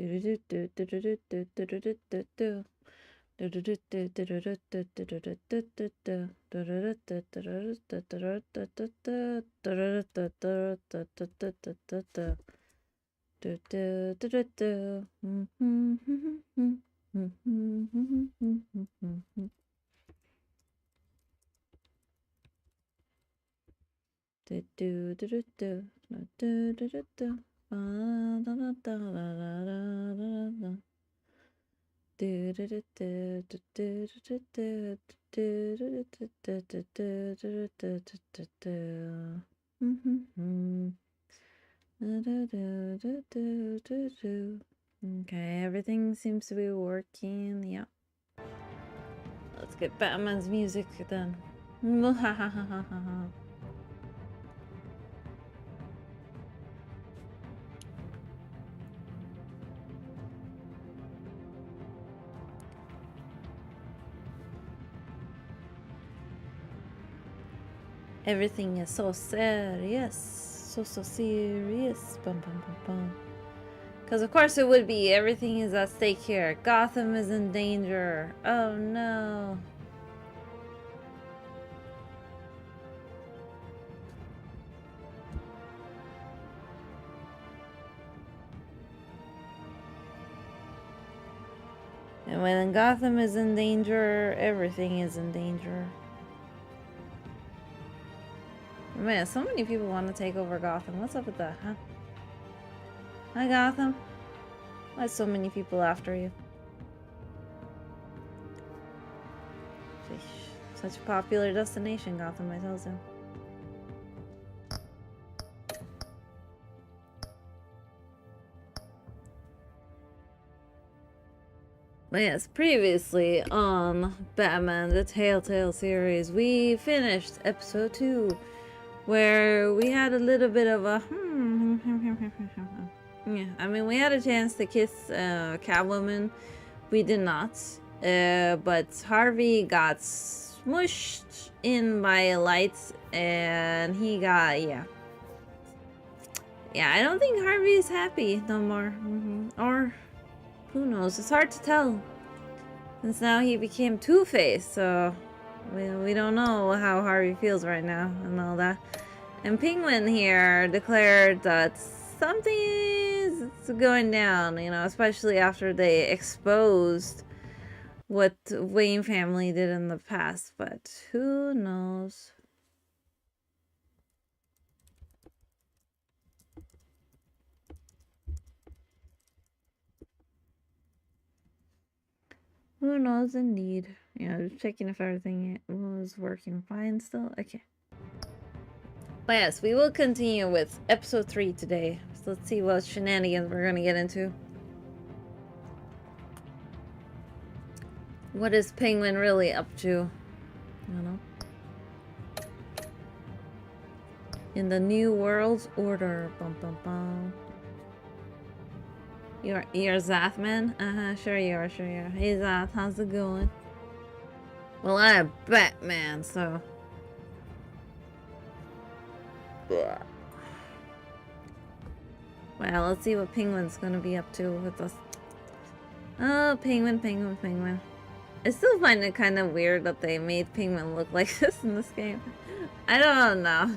Okay, everything seems to be working. Yeah. Let's get Batman's music then. Everything is so serious. So serious. Bum, bum, bum, bum. Because of course it would be. Everything is at stake here. Gotham is in danger. Oh no. And when Gotham is in danger, everything is in danger. Man, so many people want to take over Gotham. What's up with that, huh? Hi, Gotham. Why so many people after you? Fish. Such a popular destination, Gotham, I tells you. But yes, previously on Batman, the Telltale series, we finished episode 2, where we had a little bit of a yeah, I mean, we had a chance to kiss Catwoman. We did not. But Harvey got smushed in by a light, and he got, yeah. Yeah, I don't think Harvey is happy no more. Or, who knows? It's hard to tell. Since now he became Two-Face, so we don't know how Harvey feels right now and all that. And Penguin here declared that something is going down, you know, especially after they exposed what Wayne family did in the past, but who knows? Who knows indeed. Yeah, just checking if everything was working fine still. Okay. But yes, we will continue with episode 3 today. So let's see what shenanigans we're gonna get into. What is Penguin really up to? I don't know. In the New World's Order. Bum bum bum. You're Zathman? Sure you are, sure you are. Hey Zath, how's it going? Well, I'm Batman, so... Well, let's see what Penguin's gonna be up to with us. Oh, Penguin. I still find it kind of weird that they made Penguin look like this in this game. I don't know.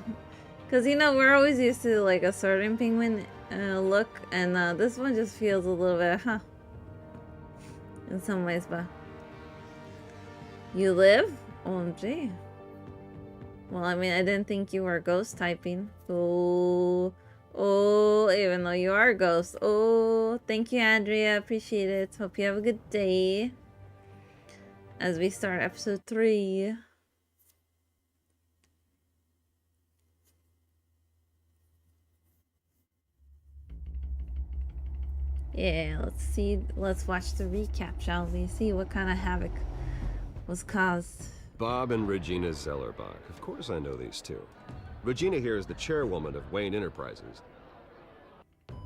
Because, you know, we're always used to, like, a certain Penguin look, and this one just feels a little bit, in some ways, but... You live? OMG. Well, I mean, I didn't think you were ghost typing. Oh, even though you are a ghost. Oh, thank you, Andrea. Appreciate it. Hope you have a good day. As we start episode 3. Yeah, let's watch the recap, shall we? See what kind of havoc was caused. Bob and Regina Zellerbach. Of course I know these two. Regina here is the chairwoman of Wayne Enterprises.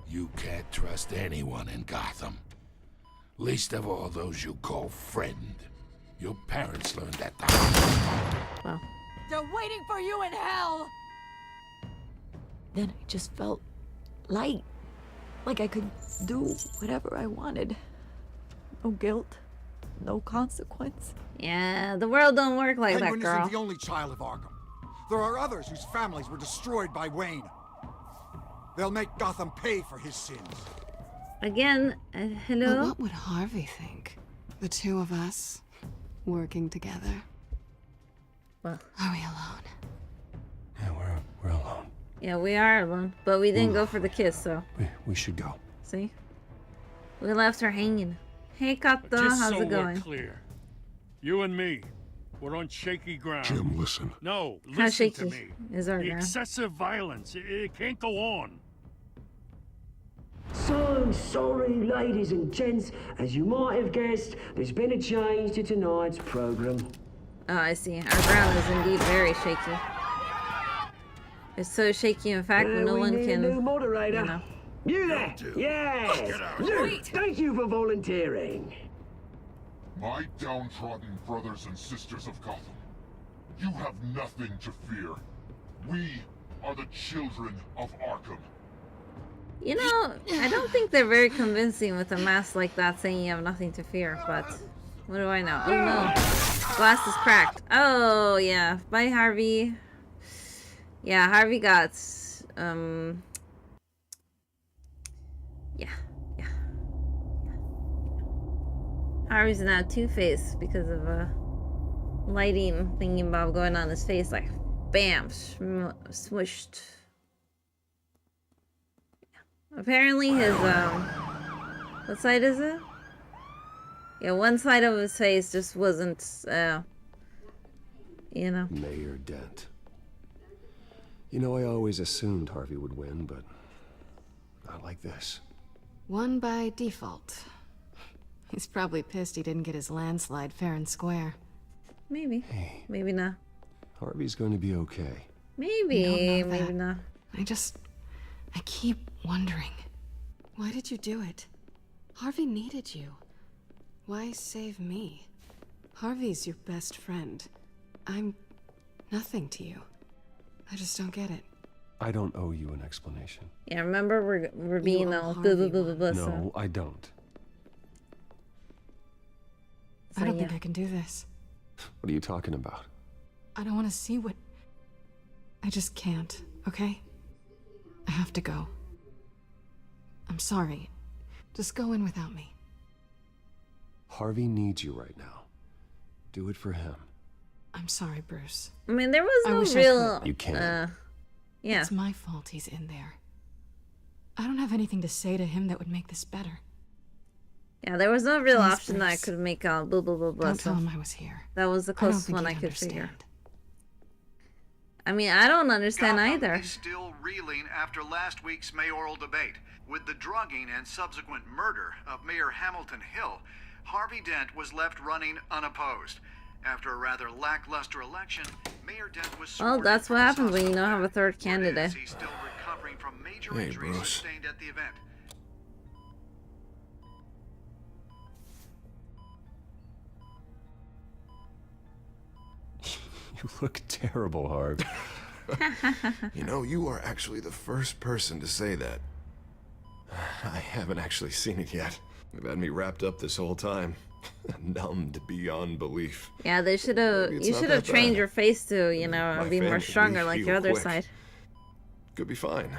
You can't trust anyone in Gotham. Least of all those you call friend. Your parents learned that the hard way. Well. They're waiting for you in hell! Then I just felt light. Like I could do whatever I wanted. No guilt, no consequence. Yeah, the world don't work like that, Penguin girl. isn't the only child of Arkham. There are others whose families were destroyed by Wayne. They'll make Gotham pay for his sins. Again, But hello? what would Harvey think? The two of us working together. Well, Are we alone? Yeah, we're alone. yeah, we are alone, but we didn't go for the kiss, so We should go. see? We left her hanging. Hey, Kato, Just how's so it going? we're clear, you and me, we're on shaky ground. Jim, listen. No, How listen shaky to me. is our The ground? excessive violence, it can't go on. So sorry, ladies and gents. As you might have guessed, there's been a change to tonight's program. Oh, I see. Our ground is indeed very shaky. It's so shaky, in fact, no we one need can, a new moderator. you know. You there? Yes. You. Thank you for volunteering. My downtrodden brothers and sisters of Gotham, you have nothing to fear. We are the children of Arkham. You know, I don't think they're very convincing with a mask like that saying you have nothing to fear, but what do I know? Oh no. Glass is cracked. Oh yeah. Bye, Harvey. Yeah, Harvey got yeah. Harvey's now Two-Face because of a lighting thingy bob going on his face, like bam, smushed. Apparently his what side is it? Yeah, one side of his face just wasn't you know. Mayor Dent. You know, I always assumed Harvey would win, but not like this. Won by default. He's probably pissed he didn't get his landslide fair and square. Maybe. Hey, Maybe not. Harvey's going to be okay. Maybe, You don't know maybe that. not. I keep wondering. Why did you do it? Harvey needed you. Why save me? Harvey's your best friend. I'm nothing to you. I just don't get it. I don't owe you an explanation. Yeah, remember we're being owe all Harvey blah blah blah blah. No, So, I don't. I don't yeah. think I can do this. What are you talking about? I don't want to see what... I just can't, okay? I have to go. I'm sorry. Just go in without me. Harvey needs you right now. Do it for him. I'm sorry, Bruce. I mean, there was I no wish I real. could. You can't. Yeah. It's my fault he's in there. I don't have anything to say to him that would make this better. Yeah, there was no real Please, option that I Bruce. could make blah blah blah blah. Don't tell So him I was here. that was the I don't closest think one I he'd could figure. understand. I mean, I don't understand Gotham either. is still reeling after last week's mayoral debate. With the drugging and subsequent murder of Mayor Hamilton Hill, Harvey Dent was left running unopposed. After a rather lackluster election, Mayor Dent was Well, sworn that's in what from happens when you don't have a third Word is candidate. He's still recovering from major Hey, injuries Bruce. sustained at the event. You look terrible, Harv. You know, you are actually the first person to say that. I haven't actually seen it yet. They've had me wrapped up this whole time. Numbed beyond belief. Yeah, they should have. Maybe it's You not should that have trained bad. your face to, you know, My be more family stronger like heal your other quick. side. Could be fine.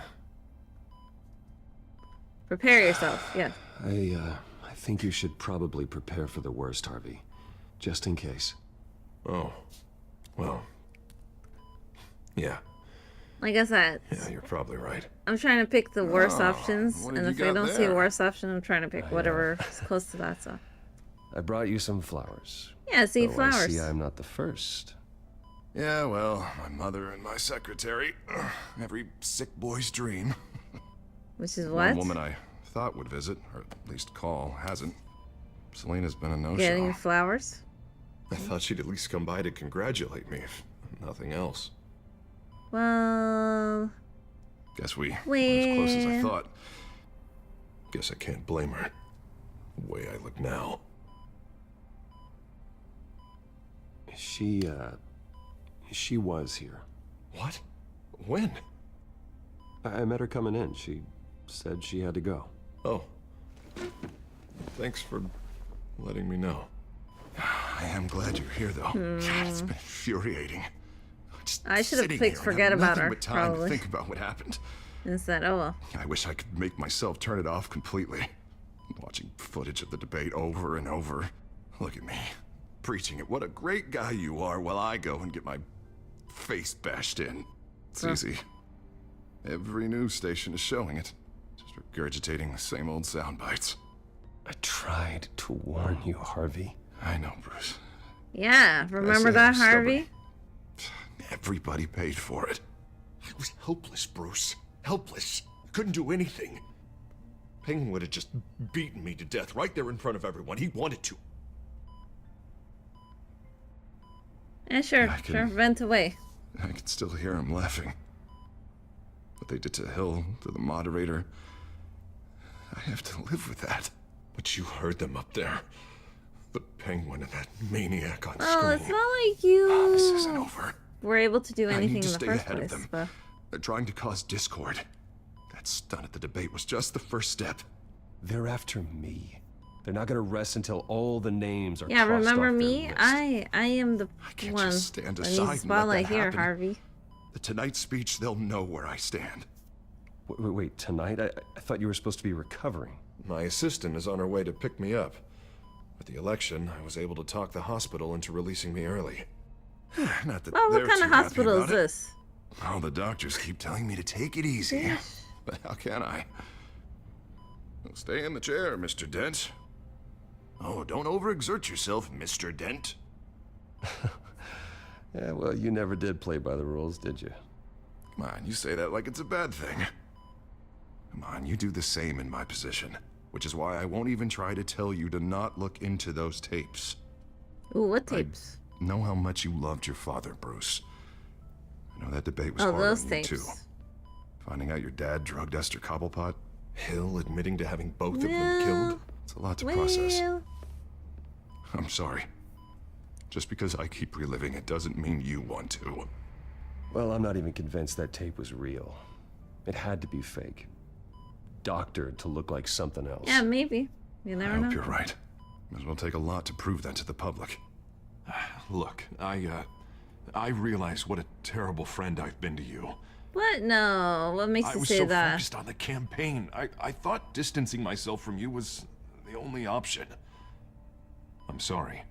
Prepare yourself. Yeah. I think you should probably prepare for the worst, Harvey. Just in case. Oh. Well. Yeah. Like I said, Yeah, you're probably right. I'm trying to pick the worst options, what have and you if I got don't see a there? worst option, I'm trying to pick whatever is close to that. So. I brought you some flowers. Yeah, see Though I flowers. see I'm not the first. Yeah, well, my mother and my secretary. Every sick boy's dream. Which is One what? woman I thought would visit, or at least call, hasn't. Selena's been a no-show. Getting your flowers. I thought she'd at least come by to congratulate me, if nothing else. Well, Guess we were as close as I Well. thought. Guess I can't blame her. The way I look now. She was here. What? When? I met her coming in. She said she had to go. Oh. Thanks for letting me know. I am glad you're here, though. God, it's been infuriating. Just I should have sitting clicked here and forget having about nothing her, but time probably. to think about what happened. Instead, oh well. I wish I could make myself turn it off completely. Watching footage of the debate over and over. Look at me, preaching it. What a great guy you are, while I go and get my face bashed in. It's easy. Every news station is showing it. Just regurgitating the same old sound bites. I tried to warn you, Harvey. I know, Bruce. Yeah, remember I that, said I was Harvey? Everybody paid for it. I was helpless, Bruce. Helpless. Couldn't do anything. Penguin would have just beaten me to death right there in front of everyone. He wanted to. Yeah, sure, I can- sure, vent away. I can still hear him laughing. What they did to Hill, to the moderator. I have to live with that. But you heard them up there. The Penguin and that maniac on Oh, screen. it's not like you This isn't over. were able to do I anything need to in the stay first ahead place. of them. But They're trying to cause discord. That stunt at the debate was just the first step. They're after me. They're not gonna rest until all the names are yeah, crossed remember off their me? list. I am the can't one just stand that aside needs and let spotlight that here, happen. Harvey. The Tonight speech, they'll know where I stand. Wait, tonight? I thought you were supposed to be recovering. My assistant is on her way to pick me up. With the election, I was able to talk the hospital into releasing me early. Not that Well, what they're kind too of happy hospital is about it. this? All the doctors keep telling me to take it easy. But how can I? Well, stay in the chair, Mr. Dent. Oh, don't overexert yourself, Mr. Dent. Yeah, well, you never did play by the rules, did you? Come on, you say that like it's a bad thing. Come on, you do the same in my position. Which is why I won't even try to tell you to not look into those tapes. Ooh, what tapes? Know how much you loved your father, Bruce. I know that debate was Oh, hard those on tapes. you, too. Finding out your dad drugged Esther Cobblepot, Hill admitting to having both of them Well, killed. it's a lot to process. Well, I'm sorry. Just because I keep reliving it doesn't mean you want to. Well, I'm not even convinced that tape was real. It had to be fake. Doctored to look like something else. yeah, maybe. You I never hope know. you're right. It will take a lot to prove that to the public. Look, I realize what a terrible friend I've been to you. What? No. What makes I you was say so that? focused on the campaign. I thought distancing myself from you was the only option. I'm sorry.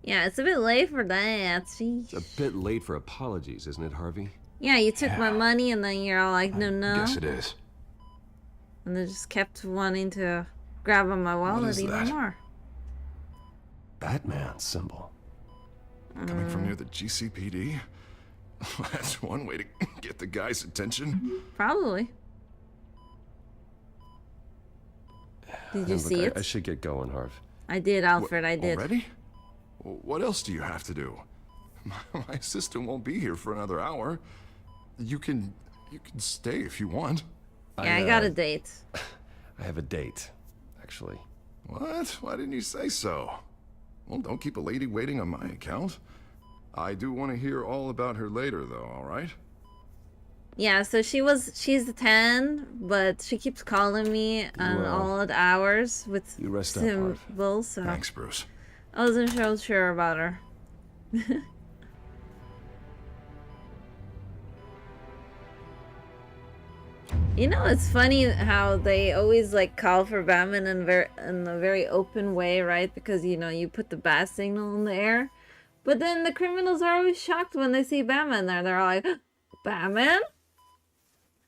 Yeah, it's a bit late for that. Sheesh. It's a bit late for apologies, isn't it, Harvey? Yeah, you took my money and then you're all like, no, no. Guess it is. And they just kept wanting to grab on my wallet is even that? more. Batman symbol. Coming from near the GCPD? That's one way to get the guy's attention. Probably. Did you Look, see it? I should get going, Harv. I did, Alfred, I did. Already? What else do you have to do? My assistant won't be here for another hour. You can stay if you want. Yeah, I got a date. I have a date, actually. What? Why didn't you say so? Well, don't keep a lady waiting on my account. I do want to hear all about her later, though, all right? Yeah, so she's 10, but she keeps calling me on odd hours with you rest up, Harv. symbols, so Thanks, Bruce. I wasn't so sure about her. You know, it's funny how they always like call for Batman in a very open way, right? Because you know you put the bat signal in the air, but then the criminals are always shocked when they see Batman there. They're all like, "Batman?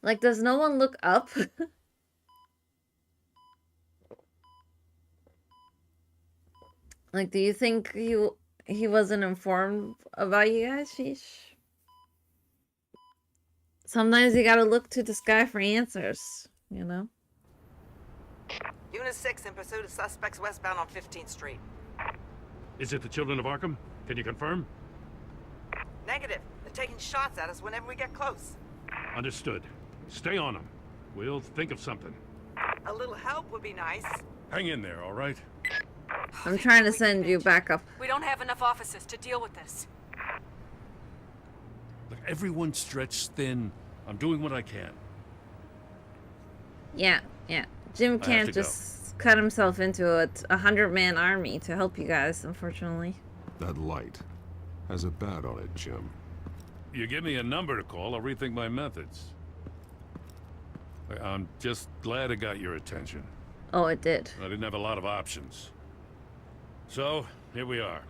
Like, does no one look up?" Like, do you think he wasn't informed about you guys? Sheesh. Sometimes you gotta look to the sky for answers, you know? Unit 6 in pursuit of suspects westbound on 15th Street. Is it the Children of Arkham? Can you confirm? Negative. They're taking shots at us whenever we get close. Understood. Stay on them. We'll think of something. A little help would be nice. Hang in there, all right? I'm trying to send you back up. We don't have enough officers to deal with this. Look, everyone's stretched thin. I'm doing what I can. Yeah. Jim can't just cut himself into a 100-man army to help you guys, unfortunately. That light has a bat on it, Jim. You give me a number to call, I'll rethink my methods. I'm just glad it got your attention. Oh, it did. I didn't have a lot of options. So, here we are.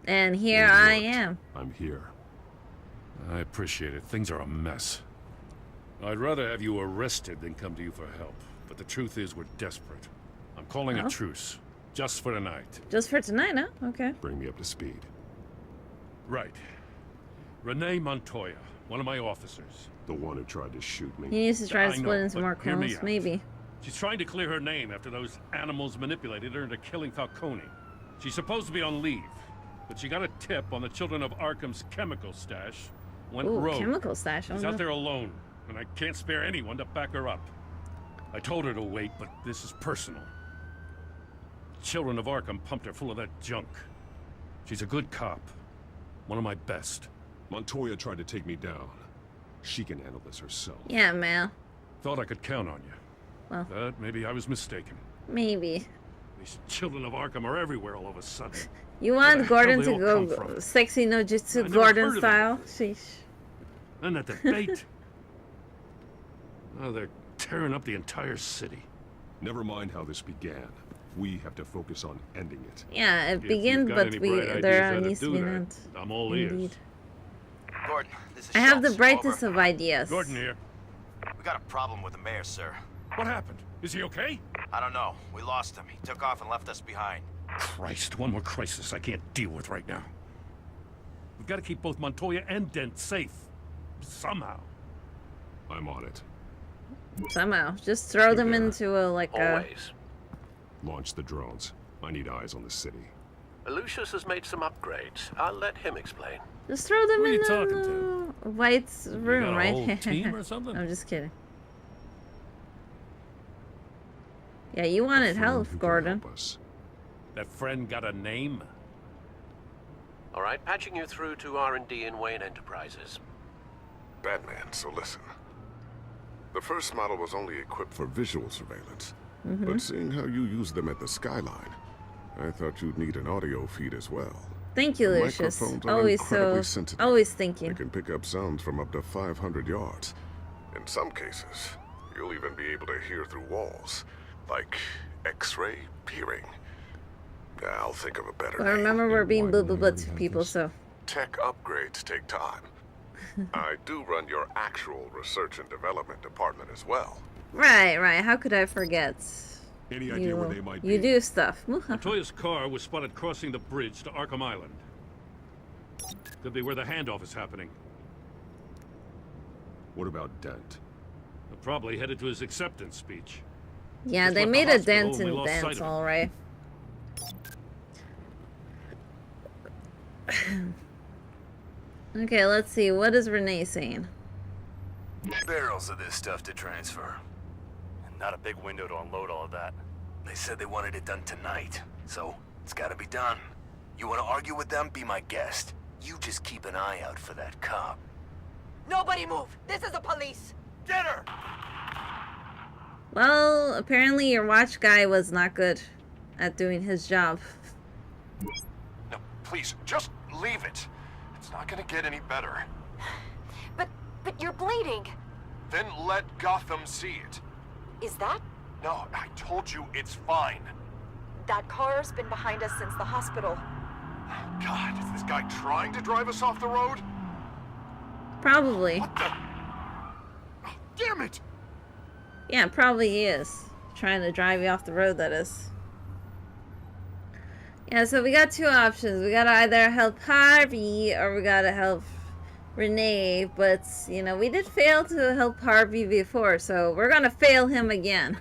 And here I am. I'm here. I appreciate it. Things are a mess. I'd rather have you arrested than come to you for help. But the truth is, we're desperate. I'm calling a truce. Just for tonight. Just for tonight, huh? Okay. Bring me up to speed. Right. Renee Montoya, one of my officers. The one who tried to shoot me. He needs to try to I split know, into but more hear me clones, out. maybe. She's trying to clear her name after those animals manipulated her into killing Falcone. She's supposed to be on leave, but she got a tip on the Children of Arkham's chemical stash. Went Ooh, rogue. chemical stash. She's out there alone, and I can't spare anyone to back her up. I told her to wait, but this is personal. Children of Arkham pumped her full of that junk. She's a good cop. One of my best. Montoya tried to take me down. She can handle this herself. Yeah, man. Thought I could count on you. Well. But maybe I was mistaken. Maybe. These Children of Arkham are everywhere all of a sudden. You want Gordon Where the to hell they all go come from? sexy no I jutsu never Gordon heard of style? them. Sheesh. And that debate. Oh, they're tearing up the entire city. Never mind how this began. We have to focus on ending it. Yeah, it If began, you've got but any bright ideas there how to needs to do be that, an end. I'm all Indeed. ears. Gordon, this is I have the Schultz. brightest Over. of ideas. Gordon here. We got a problem with the mayor, sir. What happened? Is he okay? I don't know. We lost him. He took off and left us behind. Christ, one more crisis I can't deal with right now. We've got to keep both Montoya and Dent safe. Somehow. I'm on it. Somehow. Just throw them into a, like Always. Launch the drones. I need eyes on the city. Lucius has made some upgrades. I'll let him explain. Just throw them Who are in you talking the White's room, got a right? whole team or something? I'm just kidding. Yeah, you wanted help, Gordon. That friend got a name? All right, patching you through to R&D in Wayne Enterprises. Batman, so listen. The first model was only equipped for visual surveillance. But seeing how you use them at the Skyline, I thought you'd need an audio feed as well. Thank you, The Lucius. microphones are Always incredibly so, sensitive. always They thinking. can pick up sounds from up to 500 yards. In some cases, you'll even be able to hear through walls, like X-ray hearing. I'll think of a better But name. remember, we're being boo-boo-boo to people, so. Tech upgrades take time. I do run your actual research and development department as well. Right. How could I forget? Any idea where they might You be? do stuff. Montoya's car was spotted crossing the bridge to Arkham Island. Could be where the handoff is happening. What about Dent? They're probably headed to his acceptance speech. Yeah, Just they left the made a hospital dent and we in lost sight Dent, of him. all right. Okay, let's see. What is Renee saying? Barrels of this stuff to transfer. And not a big window to unload all of that. They said they wanted it done tonight, so it's gotta be done. You wanna argue with them? Be my guest. You just keep an eye out for that cop. Nobody move! This is the police! Get her! Well, apparently your watch guy was not good at doing his job. No, please, just leave it. It's not gonna get any better. But you're bleeding. Then let Gotham see it. Is that? No, I told you it's fine. That car's been behind us since the hospital. God, is this guy trying to drive us off the road? Probably. What the? Oh, damn it! Yeah, probably he is. Trying to drive you off the road, that is. Yeah, so we got two options. We gotta either help Harvey or we gotta help Renee. But, you know, we did fail to help Harvey before, so we're gonna fail him again.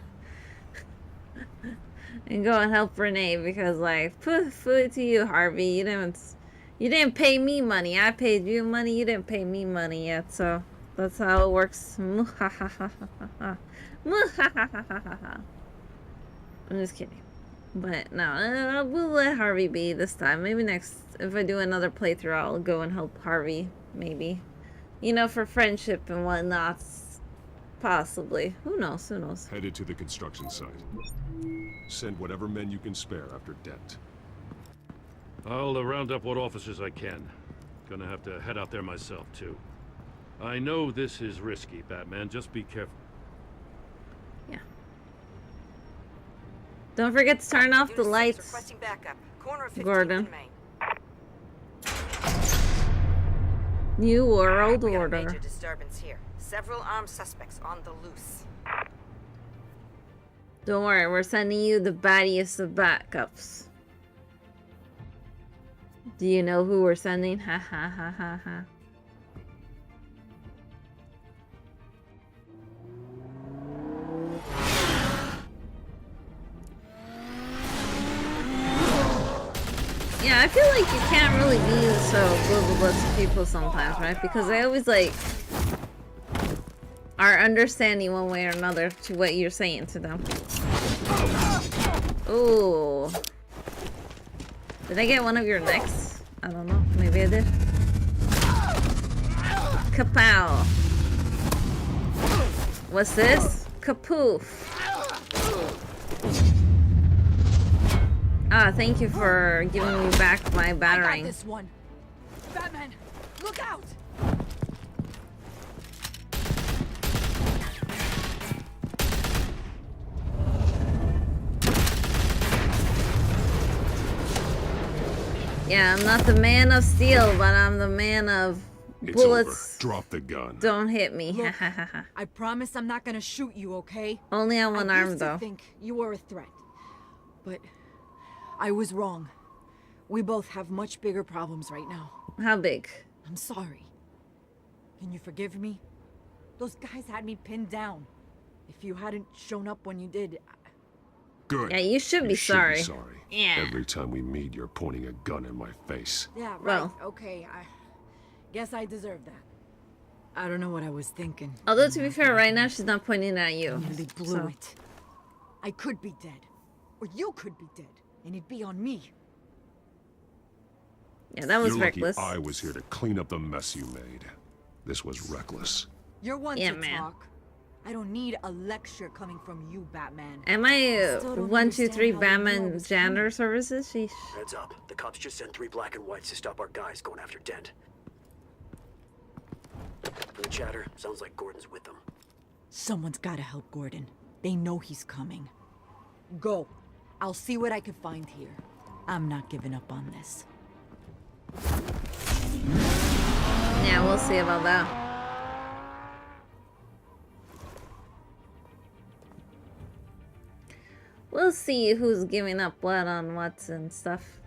And go and help Renee because, like, poo to you, Harvey. You didn't pay me money. I paid you money. You didn't pay me money yet, so that's how it works. I'm just kidding. But no, we'll let Harvey be this time. Maybe next, if I do another playthrough, I'll go and help Harvey. Maybe. You know, for friendship and whatnot. Possibly. Who knows? Who knows? Headed to the construction site. Send whatever men you can spare after Dent. I'll round up what officers I can. Gonna have to head out there myself, too. I know this is risky, Batman. Just be careful. Yeah. Don't forget to turn off the lights, Gordon. New World Order. Major disturbance here. Several armed suspects on the loose. Don't worry, we're sending you the baddest of backups. Do you know who we're sending? Ha ha ha ha ha. Yeah, I feel like you can't really be so blah to people sometimes, right? Because they always like are understanding one way or another to what you're saying to them. Ooh. Did I get one of your necks? I don't know. Maybe I did. Kapow. What's this? Kapoof. Ah, thank you for giving me back my batarang. I got this one. Batman, look out! Yeah, I'm not the man of steel, but I'm the man of bullets. Drop the gun. Don't hit me. Look, I promise I'm not gonna shoot you, okay? Only on one arm, though. I think you were a threat, but I was wrong. We both have much bigger problems right now. How big? I'm sorry. Can you forgive me? Those guys had me pinned down. If you hadn't shown up when you did... Good. Yeah, you should be sorry. Yeah. Every time we meet, you're pointing a gun in my face. Yeah, right. Well. Okay, I guess I deserve that. I don't know what I was thinking. Although, to be fair, right now she's not pointing at you. I nearly blew it. I could be dead. Or you could be dead. And it'd be on me. Yeah, that was reckless. Lucky I was here to clean up the mess you made. This was reckless. You're one to talk. I don't need a lecture coming from you, Batman. Am I 1, 2, 3 Batman janitor services? Sheesh. Heads up. The cops just sent 3 black and whites to stop our guys going after Dent. From the chatter, sounds like Gordon's with them. Someone's gotta help Gordon. They know he's coming. Go. I'll see what I can find here. I'm not giving up on this. Yeah, we'll see about that. We'll see who's giving up what on what and stuff.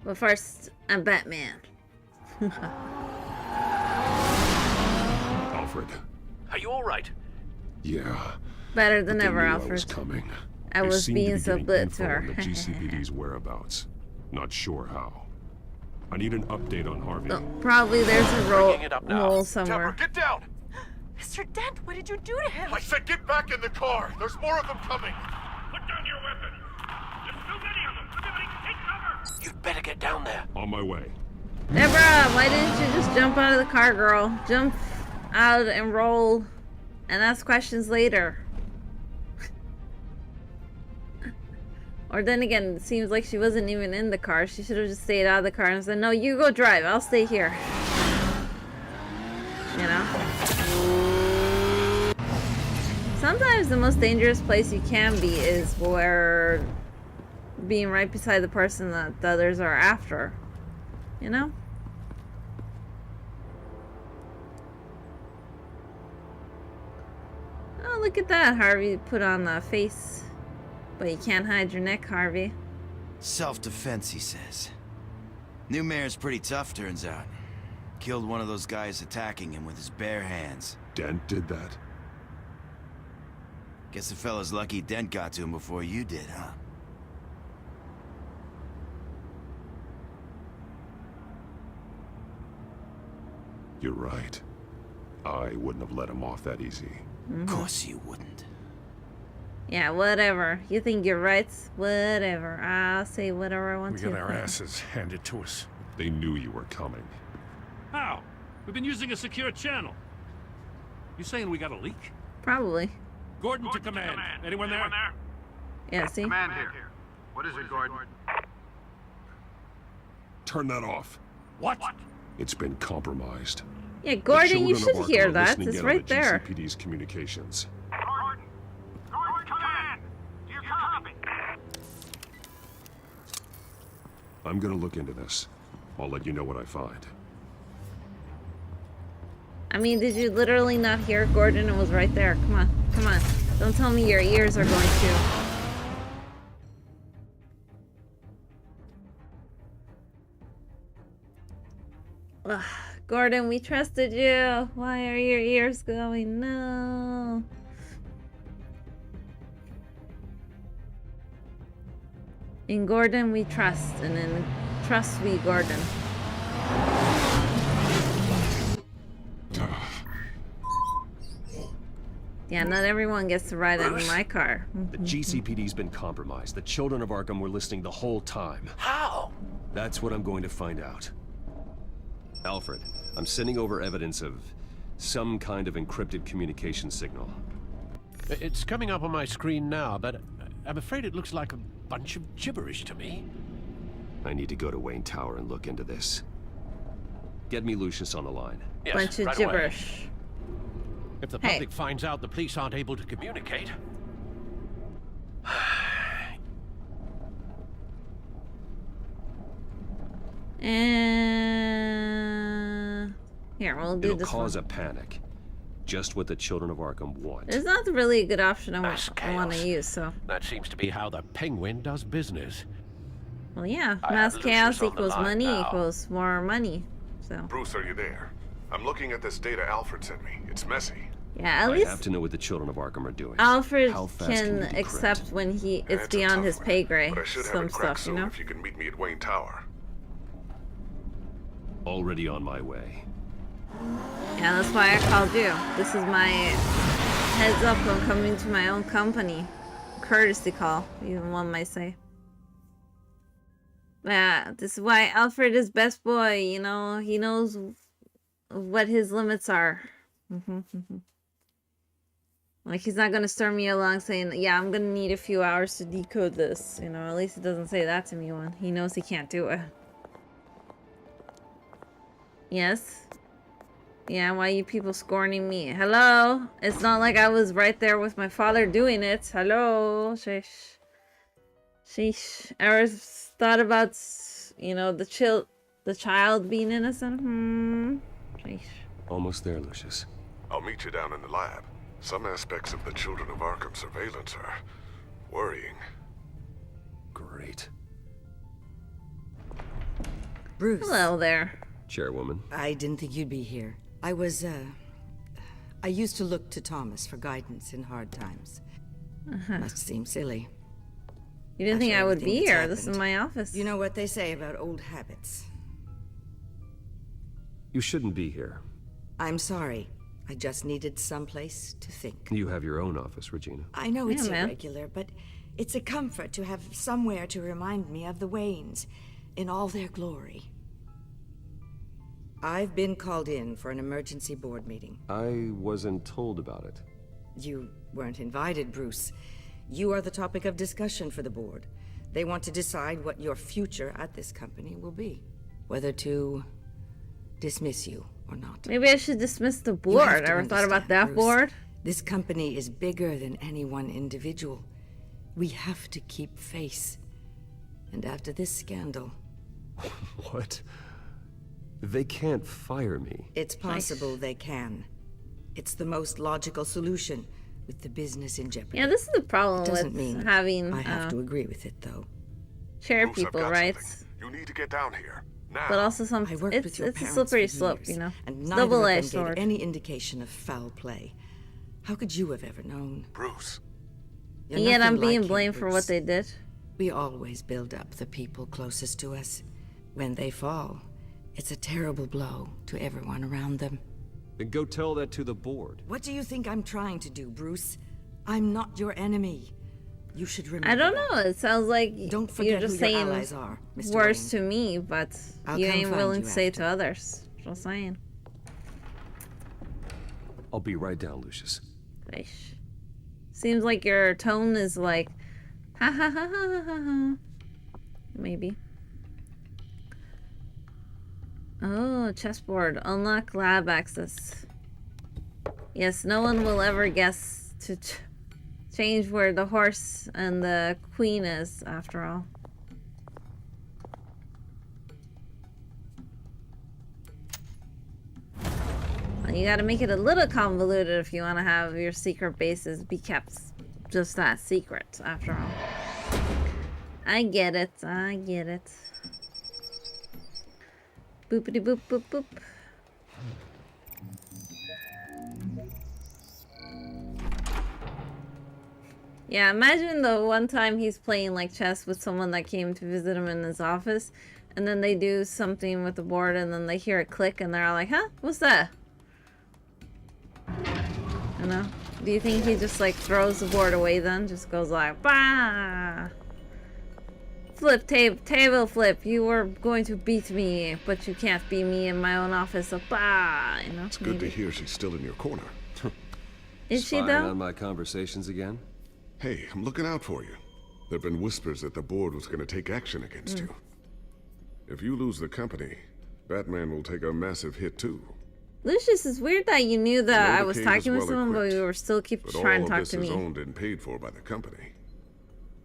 But first, I'm Batman. Alfred. Are you all right? Yeah. Better than But they ever, knew Alfred. I was coming. I They was seemed being to be so getting good info to her. on the GCPD's whereabouts. Not sure how. I need an update on Harvey. Probably there's a roll somewhere. Get down! Mr. Dent, what did you do to him? I said get back in the car! There's more of them coming! Put down your weapon! There's too many of them! Everybody take cover! You'd better get down there. On my way. Deborah, why didn't you just jump out of the car, girl? Jump out and roll and ask questions later. Or then again, it seems like she wasn't even in the car. She should have just stayed out of the car and said, no, you go drive. I'll stay here. You know? Sometimes the most dangerous place you can be is where being right beside the person that the others are after. You know? Oh, look at that. Harvey put on a face. But you can't hide your neck, Harvey. Self-defense, he says. New mayor's pretty tough, turns out. Killed one of those guys attacking him with his bare hands. Dent did that? Guess the fella's lucky Dent got to him before you did, huh? You're right. I wouldn't have let him off that easy. Of course you wouldn't. Yeah, whatever. You think you're right? Whatever. I'll say whatever I want We to. got our asses handed to us. They knew you were coming. How? We've been using a secure channel. You saying we got a leak? Probably. Gordon to command. Anyone there? Yeah, see? Command here. What is it, Gordon? Turn that off. What? It's been compromised. Yeah, Gordon, you The children should of Arkham hear are that. listening It's in on right the there. GCPD's communications. Gordon! Gordon, command! Do you copy? I'm gonna look into this. I'll let you know what I find. I mean, did you literally not hear Gordon? It was right there. Come on. Come on. Don't tell me your ears are going to. Ugh, Gordon, we trusted you. Why are your ears going? No. In Gordon we trust, and in trust we Gordon. Yeah, not everyone gets to ride in my car. The GCPD's been compromised. The children of Arkham were listening the whole time. How? That's what I'm going to find out. Alfred, I'm sending over evidence of some kind of encrypted communication signal. It's coming up on my screen now, but I'm afraid it looks like a bunch of gibberish to me. I need to go to Wayne Tower and look into this. Get me Lucius on the line. Yes, Bunch of right gibberish. away. If the Hey. public finds out the police aren't able to communicate... And here, we'll do It'll this cause one. a panic. Just what the children of Arkham want. It's not really a good option I Mass want to chaos. use, so. That seems to be how the Penguin does business. Well, yeah. I Mass have chaos Lucius on the equals line money now. equals more money. So. Bruce, are you there? I'm looking at this data Alfred sent me. It's messy. Yeah, at I least have to know what the children of Arkham are doing. Alfred How fast can we decrypt? accept when it's It's a beyond tough his one, pay grade. But I should have Some it cracked stuff, you soon know? if you can meet me at Wayne Tower. Already on my way. Yeah, that's why I called you. This is my heads up on coming to my own company. Courtesy call, even one might say. Yeah, this is why Alfred is best boy, you know? He knows what his limits are. Like, he's not gonna stir me along saying, yeah, I'm gonna need a few hours to decode this. You know, at least he doesn't say that to me when he knows he can't do it. Yes? Yeah, why you people scorning me? Hello? It's not like I was right there with my father doing it. Hello? Sheesh. Sheesh. Ever thought about, you know, the child being innocent? Sheesh. Almost there, Lucius. I'll meet you down in the lab. Some aspects of the Children of Arkham surveillance are worrying. Great. Bruce. Hello there. Chairwoman. I didn't think you'd be here. I used to look to Thomas for guidance in hard times. Must seem silly. You didn't think I would be everything here. that's This is happened. my office. You know what they say about old habits. You shouldn't be here. I'm sorry. I just needed someplace to think. You have your own office, Regina. I know it's Yeah, man. irregular, but it's a comfort to have somewhere to remind me of the Waynes in all their glory. I've been called in for an emergency board meeting. I wasn't told about it. You weren't invited, Bruce. You are the topic of discussion for the board. They want to decide what your future at this company will be. Whether to dismiss you or not. Maybe I should dismiss the You board. have to Ever thought about understand, that Bruce. board? This company is bigger than any one individual. We have to keep face. And after this scandal... What? They can't fire me. It's possible they can. It's the most logical solution, with the business in jeopardy. Yeah, this is the problem It doesn't with mean having I have to agree with it, though. chair Bruce, I've people, got right? something. You need to get down here. Now. But also some I worked it's with your a parents slippery for slope, years, you know. and It's neither of them double-edged gave sword. any indication of foul play. How could you have ever known? Bruce. You're And yet nothing I'm being like him, blamed for what Bruce. they did. We always build up the people closest to us. When they fall, it's a terrible blow to everyone around them. Then go tell that to the board. What do you think I'm trying to do, Bruce? I'm not your enemy. You should remember. I don't that. know. It sounds like Don't forget you're just who your saying allies are, Mr. words Wayne. to me, but I'll you come ain't find willing you to say it after. to others. Just saying. I'll be right down, Lucius. Ish. Seems like your tone is like, ha ha ha ha ha ha ha. Maybe. Oh, chessboard. Unlock lab access. Yes, no one will ever guess to change where the horse and the queen is, after all. Well, you gotta make it a little convoluted if you want to have your secret bases be kept just that secret, after all. I get it. I get it. Boopity boop boop boop. Yeah, imagine the one time he's playing like chess with someone that came to visit him in his office, and then they do something with the board, and then they hear it click, and they're all like, huh? What's that? You know? Do you think he just like throws the board away then? Just goes like, bah! Flip, table flip. You were going to beat me, but you can't beat me in my own office, so bah! You know? It's good to hear she's still in your corner. Is she Spying though? on my conversations again? Hey, I'm looking out for you. There have been whispers that the board was going to take action against you. If you lose the company, Batman will take a massive hit too. Lucius, it's weird that you knew that I was Motorcade talking is with well someone, but equipped, you were still keep but trying all to of talk this to is me. owned and paid for by the company.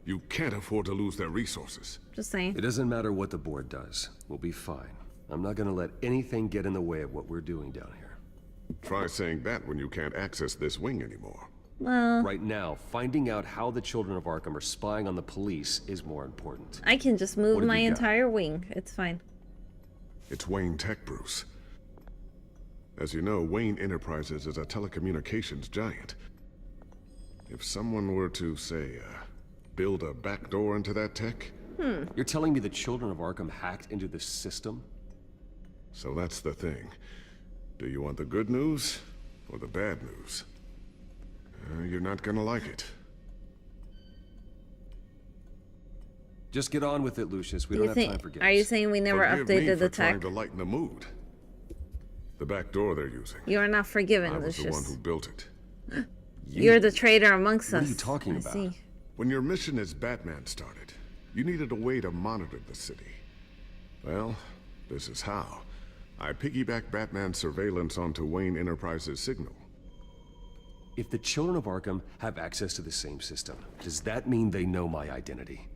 You can't afford to lose their resources. Just saying. It doesn't matter what the board does. We'll be fine. I'm not gonna let anything get in the way of what we're doing down here. Try saying that when you can't access this wing anymore. Well, right now, finding out how the children of Arkham are spying on the police is more important. I can just move What have my you got? entire wing. It's fine. It's Wayne Tech, Bruce. As you know, Wayne Enterprises is a telecommunications giant. If someone were to, say, build a backdoor into that tech... You're telling me the children of Arkham hacked into this system? So that's the thing. Do you want the good news or the bad news? You're not gonna like it. Just get on with it, Lucius. We Do don't you have time think? for games. Are you saying we never Forgive me updated the for trying tech? to lighten the mood. The back door they're using. You are not forgiven, I was the one Lucius. who built it. You're the traitor amongst us. What are you talking I about? see. When your mission as Batman started, you needed a way to monitor the city. Well, this is how. I piggybacked Batman's surveillance onto Wayne Enterprises' signal. If the children of Arkham have access to the same system, does that mean they know my identity?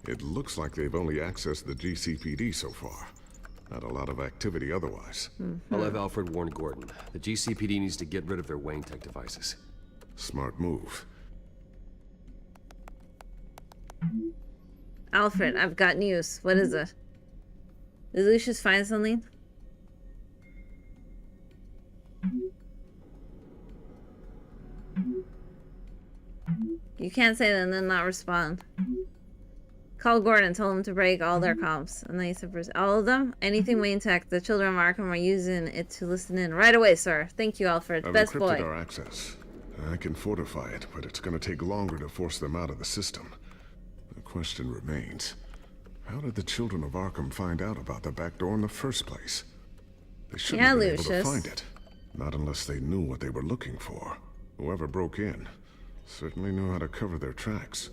It looks like they've only accessed the GCPD so far. Not a lot of activity otherwise. I'll have Alfred warn Gordon. The GCPD needs to get rid of their Wayne Tech devices. Smart move. Alfred, I've got news. What is it? Did Lucius find something? You can't say that and then not respond. Call Gordon, tell him to break all their comms. And then he said, all of them? Anything Wayne Tech, the children of Arkham are using it to listen in. Right away, sir. Thank you, Alfred. I've Best encrypted boy. our access. I can fortify it, but it's going to take longer to force them out of the system. The question remains, how did the children of Arkham find out about the back door in the first place? They shouldn't have been able to Lucius. find it. Not unless they knew what they were looking for. Whoever broke in certainly knew how to cover their tracks.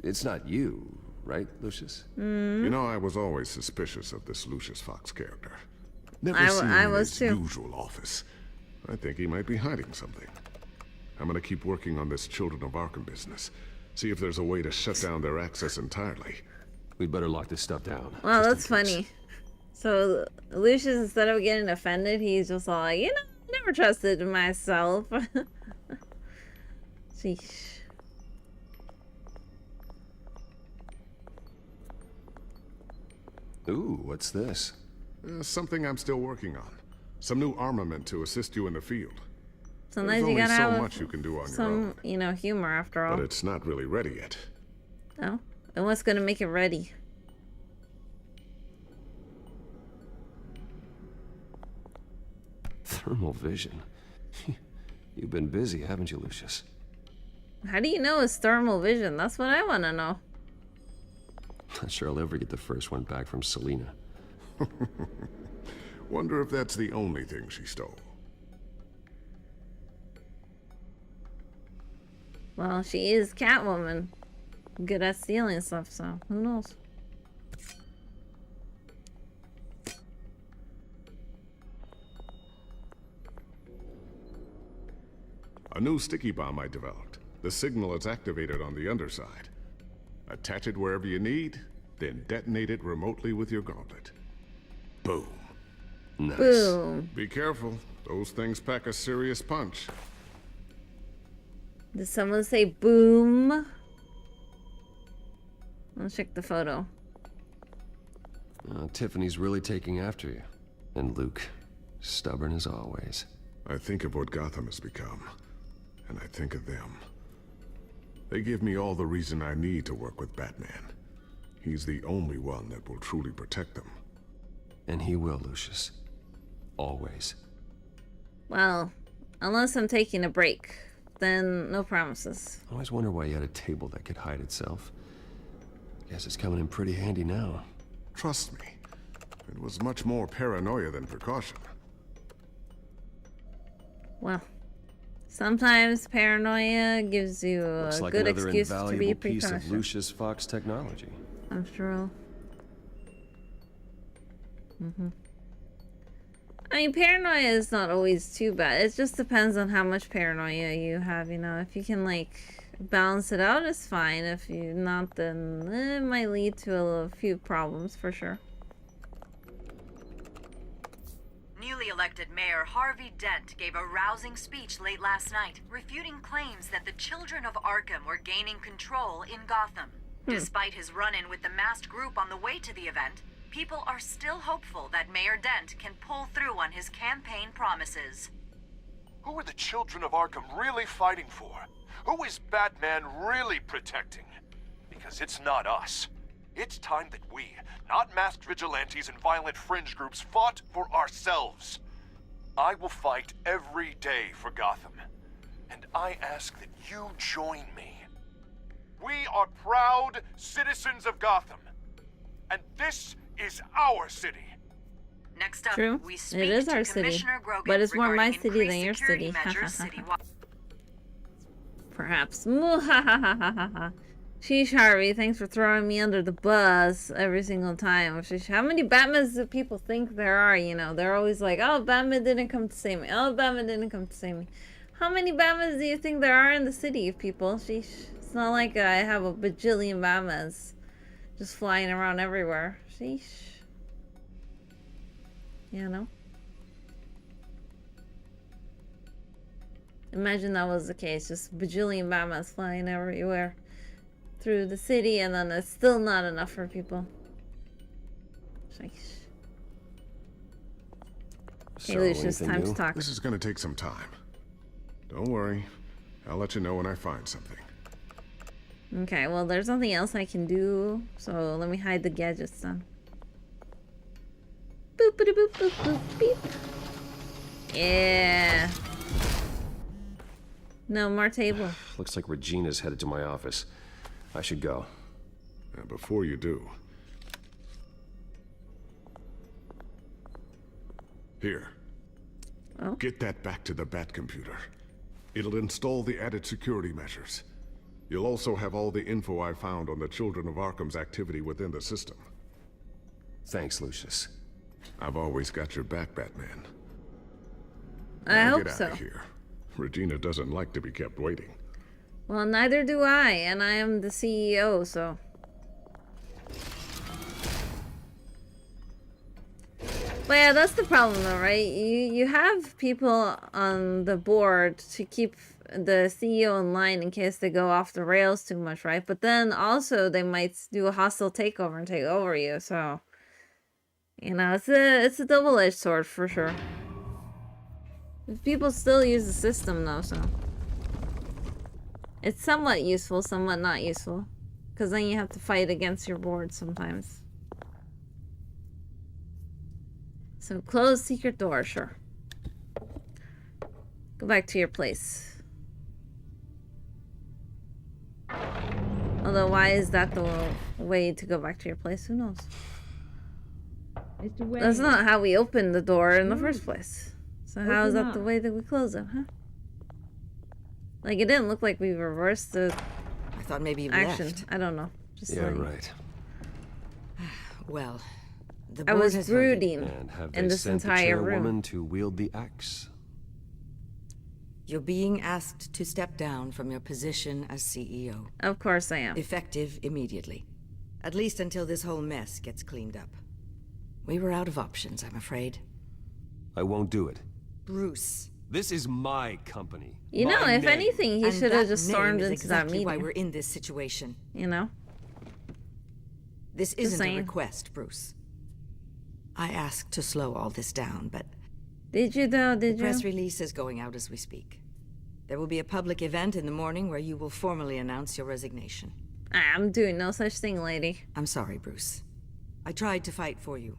It's not you, right, Lucius? Mm. You know, I was always suspicious of this Lucius Fox character. Never I seen him I in was his too. usual office. I think he might be hiding something. I'm gonna keep working on this Children of Arkham business. See if there's a way to shut down their access entirely. We'd better lock this stuff down. Well, that's funny. So, Lucius, instead of getting offended, he's just all like, you know, I never trusted myself. Sheesh. Ooh, what's this? Something I'm still working on. Some new armament to assist you in the field. Sometimes There's you only gotta so have much you can do on your own, some, you know, humor after all. but it's not really ready yet. Oh, and what's gonna make it ready? Thermal vision. You've been busy, haven't you, Lucius? How do you know it's thermal vision? That's what I want to know. Not sure I'll ever get the first one back from Selena. Wonder if that's the only thing she stole. Well, she is Catwoman. Good at stealing stuff, so who knows? A new sticky bomb I developed. The signal is activated on the underside. Attach it wherever you need, then detonate it remotely with your gauntlet. Boom. Nice. Boom. Be careful. Those things pack a serious punch. Did someone say boom? Let's check the photo. Tiffany's really taking after you. And Luke, stubborn as always. I think of what Gotham has become, and I think of them. They give me all the reason I need to work with Batman. He's the only one that will truly protect them. And he will, Lucius. Always. Well, unless I'm taking a break, then no promises. I always wonder why you had a table that could hide itself. Guess it's coming in pretty handy now. Trust me, it was much more paranoia than precaution. Well, sometimes paranoia gives you a Looks like good another excuse to be invaluable piece precautious. of Lucius Fox technology. After all. I mean, paranoia is not always too bad. It just depends on how much paranoia you have, you know. If you can, like, balance it out, it's fine. If you not, then it might lead to a few problems, for sure. Newly elected Mayor Harvey Dent gave a rousing speech late last night, refuting claims that the children of Arkham were gaining control in Gotham. Despite his run-in with the masked group on the way to the event, people are still hopeful that Mayor Dent can pull through on his campaign promises. Who are the children of Arkham really fighting for? Who is Batman really protecting? Because it's not us. It's time that we, not masked vigilantes and violent fringe groups, fought for ourselves. I will fight every day for Gotham. And I ask that you join me. We are proud citizens of Gotham. And this is our city. Next up, True. we speak It is to our city. Commissioner Grogan But it's more my regarding city than increased your security city. measures citywide. Perhaps. Sheesh, Harvey, thanks for throwing me under the bus every single time. Sheesh, how many Batmans do people think there are? You know, they're always like, oh, Batman didn't come to save me. Oh, Batman didn't come to save me. How many Batmans do you think there are in the city, people? Sheesh. It's not like I have a bajillion Batmans just flying around everywhere. Sheesh. You know? Imagine that was the case. Just bajillion Batmans flying everywhere through the city, and then it's still not enough for people. Sheesh. Hey, Lucius, time to talk. This is gonna take some time. Don't worry. I'll let you know when I find something. Okay, well, there's nothing else I can do, so let me hide the gadgets then. Boop, boop, boop, boop, boop, beep. Yeah. No more table. Looks like Regina's headed to my office. I should go. And before you do... Here. Oh? Get that back to the Bat computer. It'll install the added security measures. You'll also have all the info I found on the Children of Arkham's activity within the system. Thanks, Lucius. I've always got your back, Batman. I Now hope get so. out of here. Regina doesn't like to be kept waiting. Well, neither do I, and I am the CEO, so... But yeah, that's the problem though, right? You have people on the board to keep the CEO in line in case they go off the rails too much, right? But then also they might do a hostile takeover and take over you, so... You know, it's a double-edged sword for sure. People still use the system though, so... It's somewhat useful, somewhat not useful. Because then you have to fight against your board sometimes. So close secret door, sure. Go back to your place. Although, why is that the way to go back to your place? Who knows? That's not how we opened the door in the first place. So how is that the way that we close it, huh? Like, it didn't look like we reversed the I thought maybe you action. left. I don't know. Just Yeah, like, right. Well, the I board was has brooding And have in they this sent the entire room. chairwoman to wield the axe? You're being asked to step down from your position as CEO. Of course I am. Effective immediately. At least until this whole mess gets cleaned up. We were out of options, I'm afraid. I won't do it. Bruce. This is my company. You know, My if name. anything, he And should have that just name stormed is into exactly that why meeting. we're in this situation. You know? This Just isn't saying. a request, Bruce. I asked to slow all this down, but... Did you though? Did The you? press release is going out as we speak. There will be a public event in the morning where you will formally announce your resignation. I'm doing no such thing, lady. I'm sorry, Bruce. I tried to fight for you.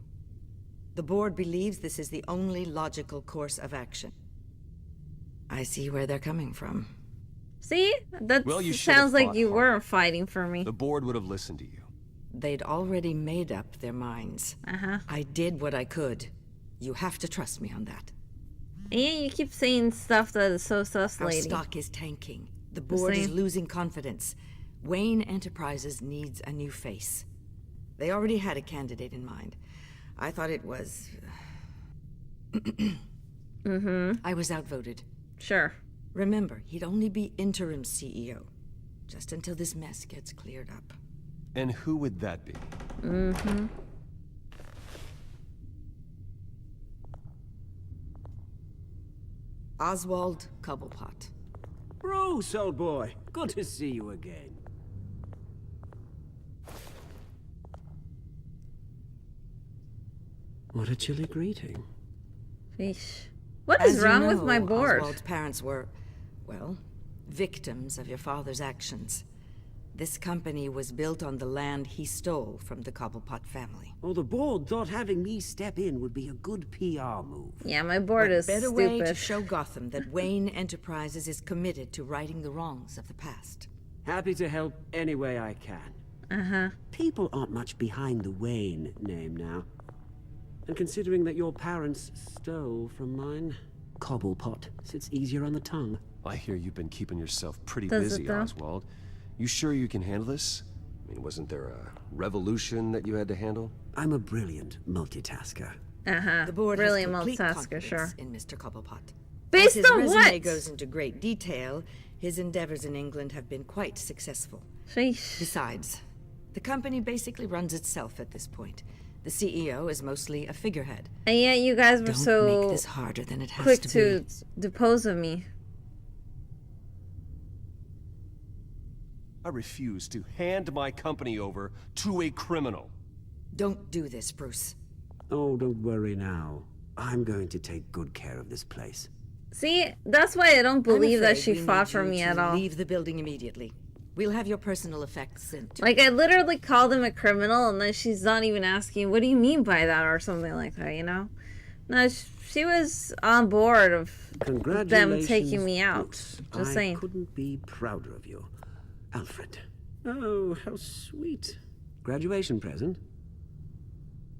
The board believes this is the only logical course of action. I see where they're coming from. See? That Well, you should have sounds like fought you harder. weren't fighting for me. The board would have listened to you. They'd already made up their minds. I did what I could. You have to trust me on that. And you keep saying stuff that is so sus, Our lady. stock is tanking. The board is same. losing confidence. Wayne Enterprises needs a new face. They already had a candidate in mind. I thought it was... I was outvoted. Sure. Remember, he'd only be interim CEO. Just until this mess gets cleared up. And who would that be? Oswald Cobblepot. Bruce, old boy. Good to see you again. What a chilly greeting. Fish. What is As you wrong with know, my board? Oswald's parents were, well, victims of your father's actions. This company was built on the land he stole from the Cobblepot family. Oh, the board thought having me step in would be a good PR move. Yeah, my board What is better way to stupid. show Gotham that Wayne Enterprises is committed to righting the wrongs of the past. Happy to help any way I can. People aren't much behind the Wayne name now. And considering that your parents stole from mine, Cobblepot sits easier on the tongue. I hear you've been keeping yourself pretty Does it, busy, though? Oswald. You sure you can handle this? I mean, wasn't there a revolution that you had to handle? I'm a brilliant multitasker. The board Really has complete multitasker, confidence sure. in Mr. Cobblepot. Based As his on resume what? goes into great detail, his endeavors in England have been quite successful. Sheesh. Besides, the company basically runs itself at this point. The CEO is mostly a figurehead. And yet you guys were Don't so make this harder than it has quick to be. depose of me. I refuse to hand my company over to a criminal. Don't do this, Bruce. Oh, don't worry now. I'm going to take good care of this place. See, that's why I don't believe that she fought for me at all. Leave the building immediately. We'll have your personal effects sent to Like, I literally called him a criminal, and then she's not even asking, what do you mean by that, or something like that, you know? No, she was on board of them Congratulations, taking me out. Bruce. Just I saying. couldn't be prouder of you. Alfred. Oh, how sweet. Graduation present?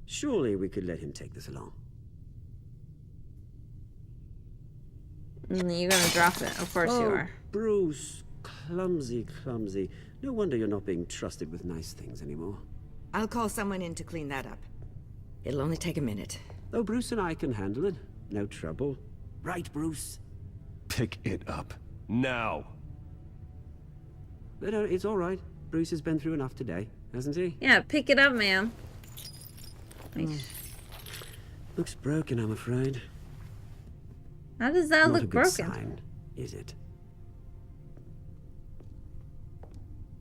Surely we could let him take this along. You're gonna drop it. Of course you are. Bruce. Clumsy, clumsy. No wonder you're not being trusted with nice things anymore. I'll call someone in to clean that up. It'll only take a minute. Oh, Bruce and I can handle it. No trouble. Right, Bruce? Pick it up. Now. But it's all right. Bruce has been through enough today, hasn't he? Yeah, pick it up, man. Looks broken, I'm afraid. How does that Not look a good broken? sign, is it?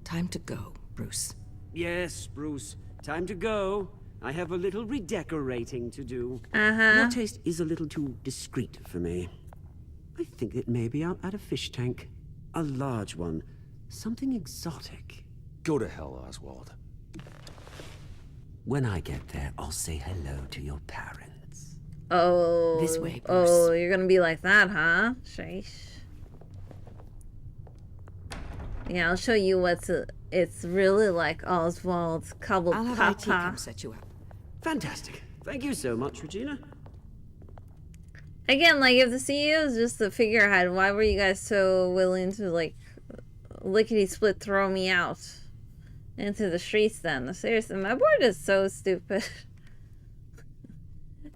Time to go, Bruce. Yes, Bruce. Time to go. I have a little redecorating to do. Uh-huh. Your taste is a little too discreet for me. I think that maybe I'll add a fish tank. A large one. Something exotic. Go to hell, Oswald. When I get there, I'll say hello to your parents. Oh. This way, Bruce. Oh, you're gonna be like that, huh? Sheesh. Yeah, I'll show you it's really like Oswald's Cobblepot. I'll have IT come set you up. Fantastic. Thank you so much, Regina. Again, like, if the CEO is just the figurehead, why were you guys so willing to, like, lickety-split throw me out into the streets then? Seriously, my board is so stupid.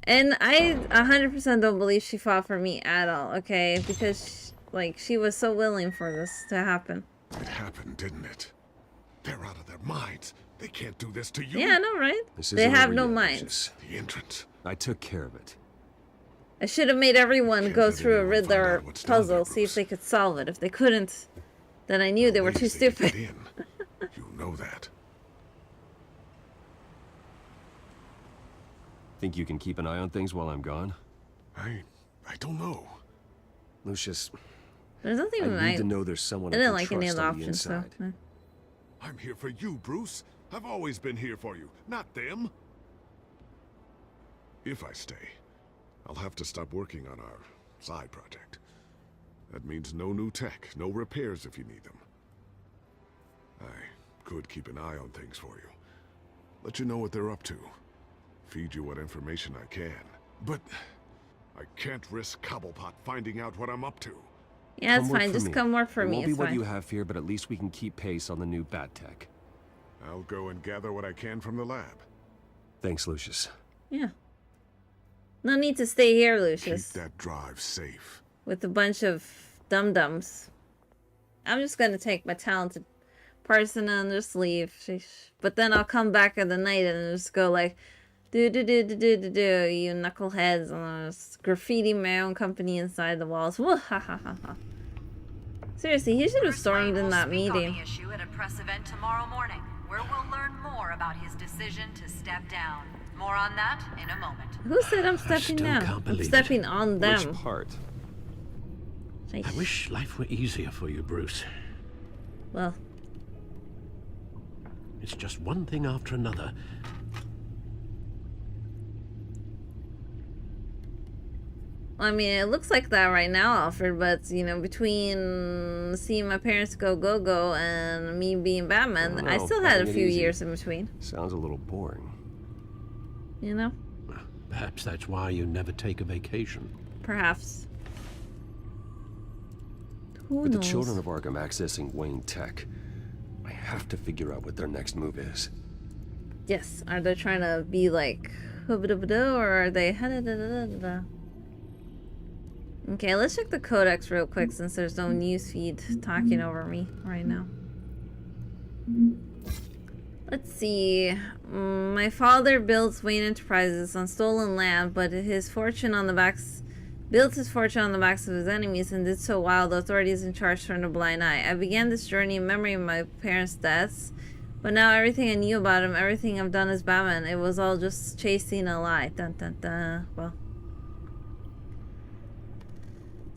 And I 100% don't believe she fought for me at all, okay? Because, she was so willing for this to happen. It happened, didn't it? They're out of their minds. They can't do this to you. Yeah, I know, right? This They isn't have over no yet, minds. Lucius. The entrance. I took care of it. I should have made everyone go through a Riddler puzzle, see if they could solve it. If they couldn't, then I knew they were too stupid. You know that. Think you can keep an eye on things while I'm gone? I don't know. Lucius, There's nothing I need to know there's someone I I didn't can like any of trust the on the options, so. inside. I'm here for you, Bruce. I've always been here for you, not them. If I stay, I'll have to stop working on our side project. That means no new tech, no repairs if you need them. I could keep an eye on things for you. Let you know what they're up to. Feed you what information I can. But I can't risk Cobblepot finding out what I'm up to. Yeah, it's Come work fine. for Just me. come work for It me. won't be It's what fine. you have here, but at least we can keep pace on the new bat tech. I'll go and gather what I can from the lab. Thanks, Lucius. Yeah. No need to stay here, Lucius. Keep that drive safe. With a bunch of dum-dums. I'm just gonna take my talented person and just leave. Sheesh. But then I'll come back in the night and just go like, do, you knuckleheads, and I'll just graffiti my own company inside the walls. Seriously, he should have stormed in that meeting. The issue at a press event tomorrow morning, where we'll learn more about his decision to step down. More on that in a moment. Who said I'm stepping down? I'm stepping on them. Which part? I wish life were easier for you, Bruce. Well, it's just one thing after another. I mean, it looks like that right now, Alfred, but, you know, between seeing my parents go and me being Batman, I still had a few years in between. Sounds a little boring. You know? Perhaps that's why you never take a vacation. Perhaps. Who With knows? the children of Arkham accessing Wayne Tech, I have to figure out what their next move is. Yes. Are they trying to be like, or are they... Okay, let's check the codex real quick since there's no newsfeed talking over me right now. Let's see. My father built Wayne Enterprises on stolen land, but built his fortune on the backs of his enemies, and did so while the authorities in charge turned a blind eye. I began this journey in memory of my parents' deaths, but now everything I knew about him, everything I've done as Batman, it was all just chasing a lie. Dun dun dun. Well.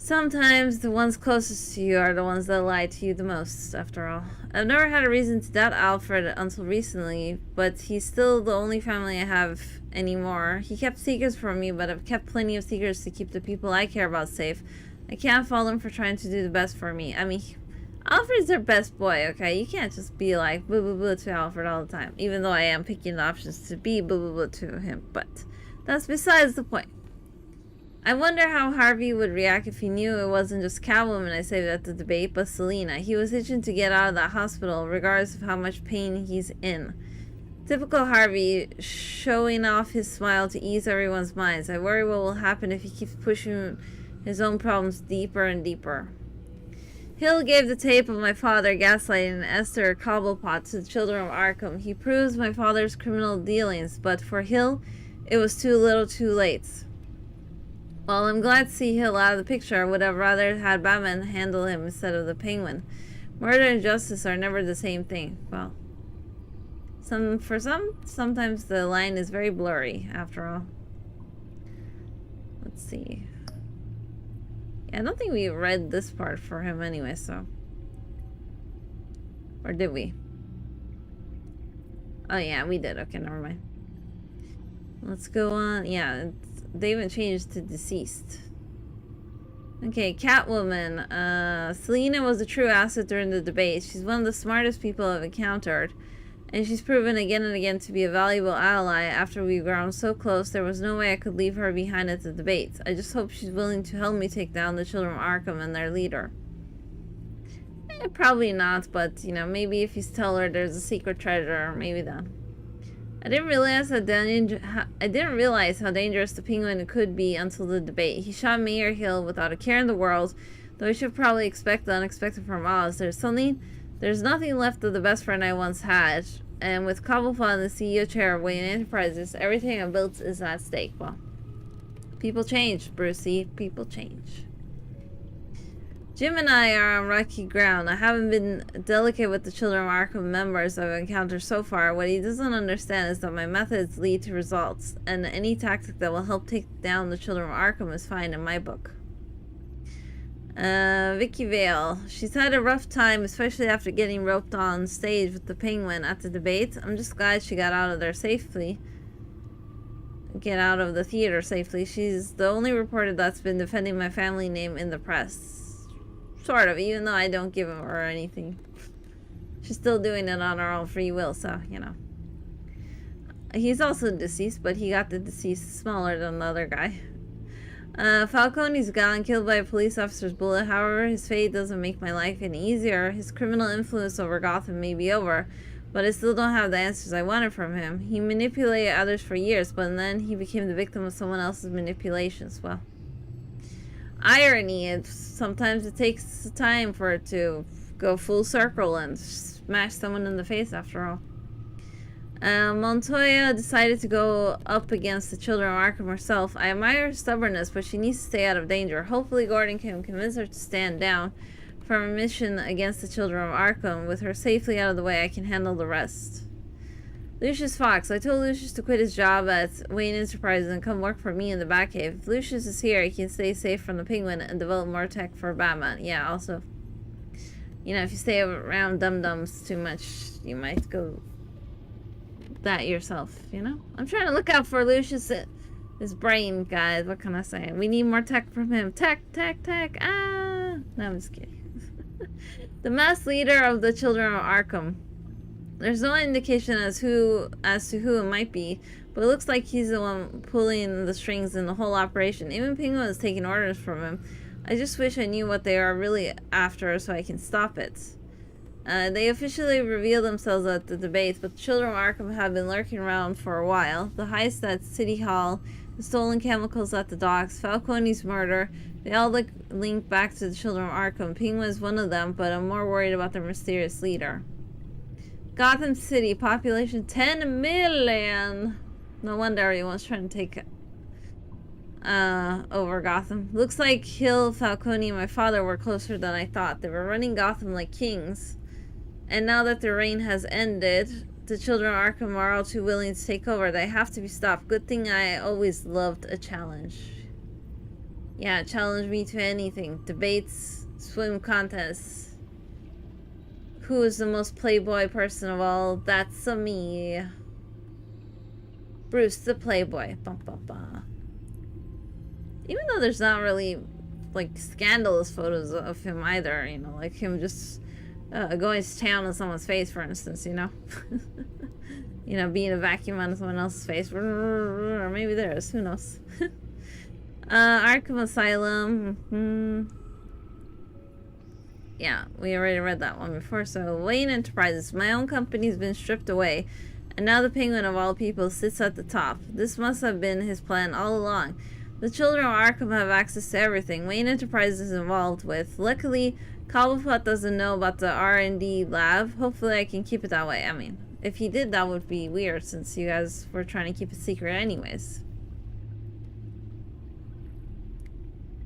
Sometimes the ones closest to you are the ones that lie to you the most, after all. I've never had a reason to doubt Alfred until recently, but he's still the only family I have anymore. He kept secrets from me, but I've kept plenty of secrets to keep the people I care about safe. I can't fault him for trying to do the best for me. I mean, Alfred's their best boy, okay? You can't just be like boo boo boo to Alfred all the time, even though I am picking the options to be boo boo boo to him, but that's besides the point. I wonder how Harvey would react if he knew it wasn't just Catwoman I saved at the debate, but Selina. He was itching to get out of that hospital, regardless of how much pain he's in. Typical Harvey, showing off his smile to ease everyone's minds. I worry what will happen if he keeps pushing his own problems deeper and deeper. Hill gave the tape of my father gaslighting Esther Cobblepot to the children of Arkham. He proves my father's criminal dealings, but for Hill, it was too little too late. While I'm glad to see Hill out of the picture, I would have rather had Batman handle him instead of the Penguin. Murder and justice are never the same thing. Well, sometimes the line is very blurry, after all. Let's see. Yeah, I don't think we read this part for him anyway, so... Or did we? Oh yeah, we did. Okay, never mind. Let's go on. Yeah, They even changed to deceased. Okay, Catwoman. Selena was a true asset during the debate. She's one of the smartest people I've encountered. And she's proven again and again to be a valuable ally. After we've grown so close, there was no way I could leave her behind at the debates. I just hope she's willing to help me take down the Children of Arkham and their leader. Probably not, but, you know, maybe if you tell her there's a secret treasure, maybe then. I didn't realize how dangerous the Penguin could be until the debate. He shot Mayor Hill without a care in the world, though I should probably expect the unexpected from Oz. There's nothing left of the best friend I once had, and with Cobblepot in the CEO chair of Wayne Enterprises, everything I built is at stake. Well, people change, Brucey. People change. Jim and I are on rocky ground. I haven't been delicate with the Children of Arkham members I've encountered so far. What he doesn't understand is that my methods lead to results, and any tactic that will help take down the Children of Arkham is fine in my book. Vicky Vale. She's had a rough time, especially after getting roped on stage with the Penguin at the debate. I'm just glad she got out of there safely. Get out of the theater safely. She's the only reporter that's been defending my family name in the press. Sort of, even though I don't give her anything. She's still doing it on her own free will, so, you know. He's also deceased, but he got the deceased smaller than the other guy. Falcone's gone, killed by a police officer's bullet. However, his fate doesn't make my life any easier. His criminal influence over Gotham may be over, but I still don't have the answers I wanted from him. He manipulated others for years, but then he became the victim of someone else's manipulations. Well, irony. Sometimes it takes time for it to go full circle and smash someone in the face after all. Montoya decided to go up against the Children of Arkham herself. I admire her stubbornness, but she needs to stay out of danger. Hopefully Gordon can convince her to stand down from a mission against the Children of Arkham. With her safely out of the way, I can handle the rest. Lucius Fox. I told Lucius to quit his job at Wayne Enterprises and come work for me in the Batcave. If Lucius is here, he can stay safe from the Penguin and develop more tech for Batman. Yeah, also, you know, if you stay around dum-dums too much, you might go that yourself, you know? I'm trying to look out for Lucius, his brain, guys. What can I say? We need more tech from him. Tech. Ah! No, I'm just kidding. The masked leader of the Children of Arkham. There's no indication as to who it might be, but it looks like he's the one pulling the strings in the whole operation. Even Penguin is taking orders from him. I just wish I knew what they are really after so I can stop it. They officially revealed themselves at the debate, but the Children of Arkham have been lurking around for a while. The heist at City Hall, the stolen chemicals at the docks, Falcone's murder, they all link back to the Children of Arkham. Penguin is one of them, but I'm more worried about their mysterious leader. Gotham City, population 10 million. No wonder everyone's trying to take over Gotham. Looks like Hill, Falcone, and my father were closer than I thought. They were running Gotham like kings. And now that their reign has ended, the Children of Arkham are all too willing to take over. They have to be stopped. Good thing I always loved a challenge. Yeah, challenge me to anything. Debates, swim contests. Who is the most playboy person of all? That's me. Bruce the Playboy. Bum, bum, bum. Even though there's not really, like, scandalous photos of him either, you know, like him just going to town on someone's face, for instance, you know? You know, being a vacuum on someone else's face. Or maybe there is. Who knows? Arkham Asylum. Yeah, we already read that one before. So, Wayne Enterprises. My own company's been stripped away. And now the Penguin of all people sits at the top. This must have been his plan all along. The Children of Arkham have access to everything Wayne Enterprises is involved with. Luckily, Cobblepot doesn't know about the R&D lab. Hopefully I can keep it that way. I mean, if he did, that would be weird since you guys were trying to keep it secret anyways.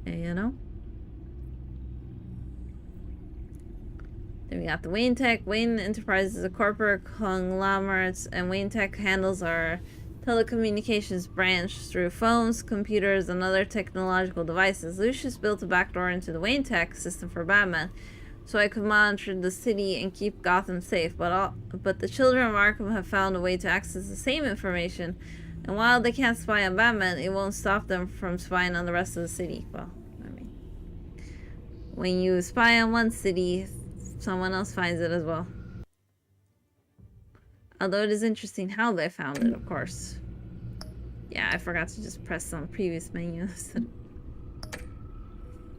You know? Then we got the Wayne Tech. Wayne Enterprises is a corporate conglomerate, and Wayne Tech handles our telecommunications branch through phones, computers, and other technological devices. Lucius built a backdoor into the Wayne Tech system for Batman, so I could monitor the city and keep Gotham safe. But the Children of Arkham have found a way to access the same information And while they can't spy on Batman, it won't stop them from spying on the rest of the city. Well, I mean, when you spy on one city, someone else finds it as well. Although it is interesting how they found it, of course. Yeah, I forgot to just press on previous menu instead of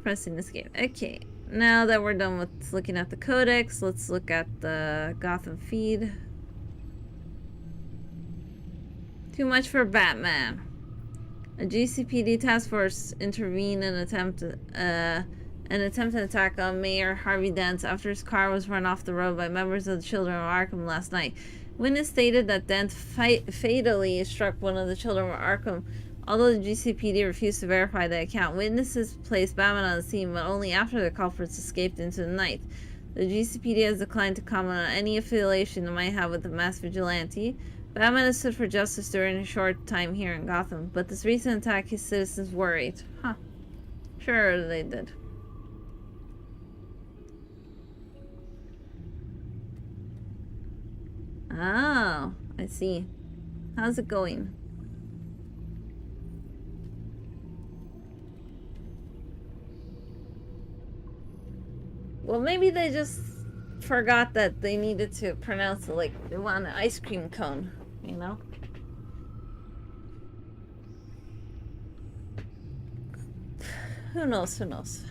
pressing escape. Okay, now that we're done with looking at the codex, let's look at the Gotham feed. Too much for Batman. A GCPD task force intervened in an attempted attack on Mayor Harvey Dent after his car was run off the road by members of the Children of Arkham last night. Witness stated that Dent fatally struck one of the Children of Arkham. Although the GCPD refused to verify the account, witnesses placed Batman on the scene, but only after the culprits escaped into the night. The GCPD has declined to comment on any affiliation it might have with the masked vigilante. Batman has stood for justice during a short time here in Gotham, but this recent attack has citizens worried. Huh. Sure they did. Oh, I see. How's it going? Well, maybe they just forgot that they needed to pronounce it like they want an ice cream cone, you know? Who knows, who knows?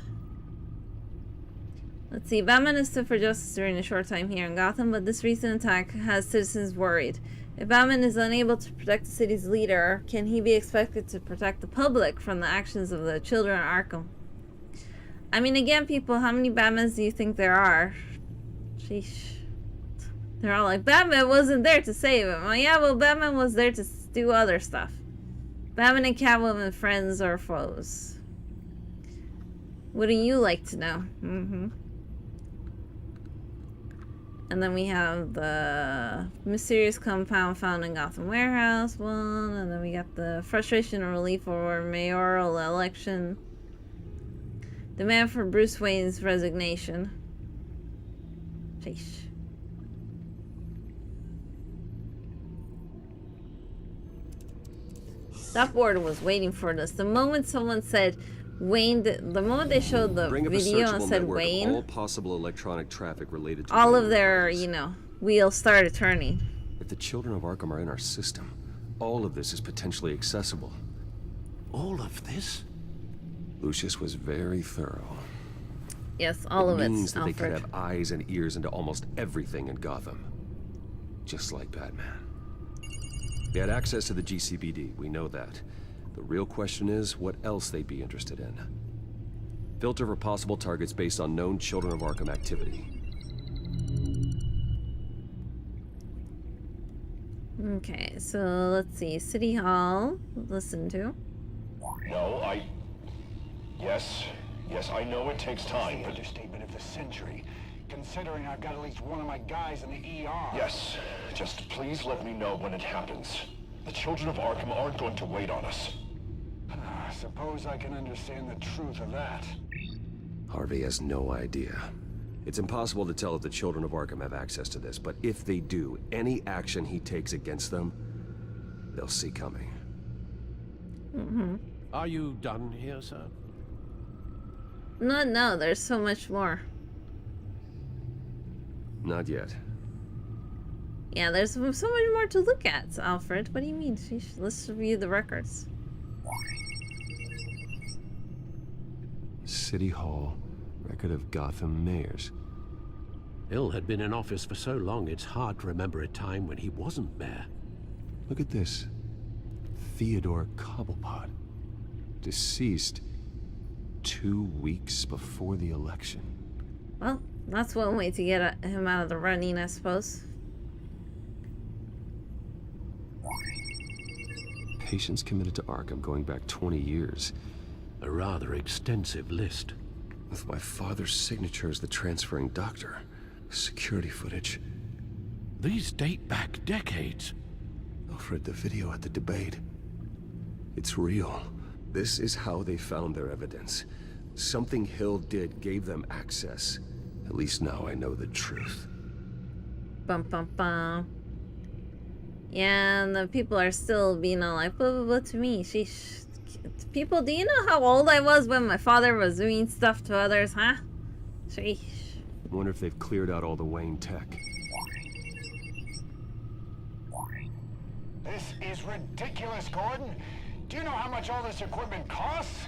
Let's see, Batman has stood for justice during a short time here in Gotham, but this recent attack has citizens worried. If Batman is unable to protect the city's leader, can he be expected to protect the public from the actions of the Children of Arkham? I mean, again, people, how many Batmans do you think there are? Sheesh. They're all like, Batman wasn't there to save him. Well, yeah, well, Batman was there to do other stuff. Batman and Catwoman, friends or foes? Wouldn't you like to know? Mm-hmm. And then we have the mysterious compound found in Gotham Warehouse one. And then we got the frustration and relief over mayoral election. Demand for Bruce Wayne's resignation. Sheesh. That board was waiting for this. The moment someone said Wayne, the moment they showed the video and said Wayne, all possible electronic traffic related to all of their, you know, wheels started turning. If the Children of Arkham are in our system, all of this is potentially accessible. All of this? Lucius was very thorough. Yes, all of it. It means that Alfred. they could have eyes and ears into almost everything in Gotham. Just like Batman. They had access to the GCPD, we know that. The real question is, what else they'd be interested in. Filter for possible targets based on known Children of Arkham activity. Okay, so let's see. City Hall, listen to. No, Yes, I know it takes time, The but... understatement of the century, considering I've got at least one of my guys in the ER. Yes, just please let me know when it happens. The Children of Arkham aren't going to wait on us. Suppose I can understand the truth of that. Harvey has no idea. It's impossible to tell if the Children of Arkham have access to this, but if they do, any action he takes against them, they'll see coming. Mm-hmm. Are you done here, sir? No, there's so much more. Not yet. Yeah, there's so much more to look at, Alfred. What do you mean? Let's review the records. City Hall, record of Gotham mayors. Hill had been in office for so long, it's hard to remember a time when he wasn't mayor. Look at this. Theodore Cobblepot. Deceased 2 weeks before the election. Well, that's one way to get him out of the running, I suppose. Patients committed to Arkham going back 20 years. A rather extensive list. With my father's signature as the transferring doctor. Security footage. These date back decades. Alfred, the video at the debate. It's real. This is how they found their evidence. Something Hill did gave them access. At least now I know the truth. Bum bum bum. And the people are still being all like, blah, blah, blah to me. Sheesh. People, do you know how old I was when my father was doing stuff to others, huh? Sheesh. I wonder if they've cleared out all the Wayne tech. This is ridiculous, Gordon. Do you know how much all this equipment costs?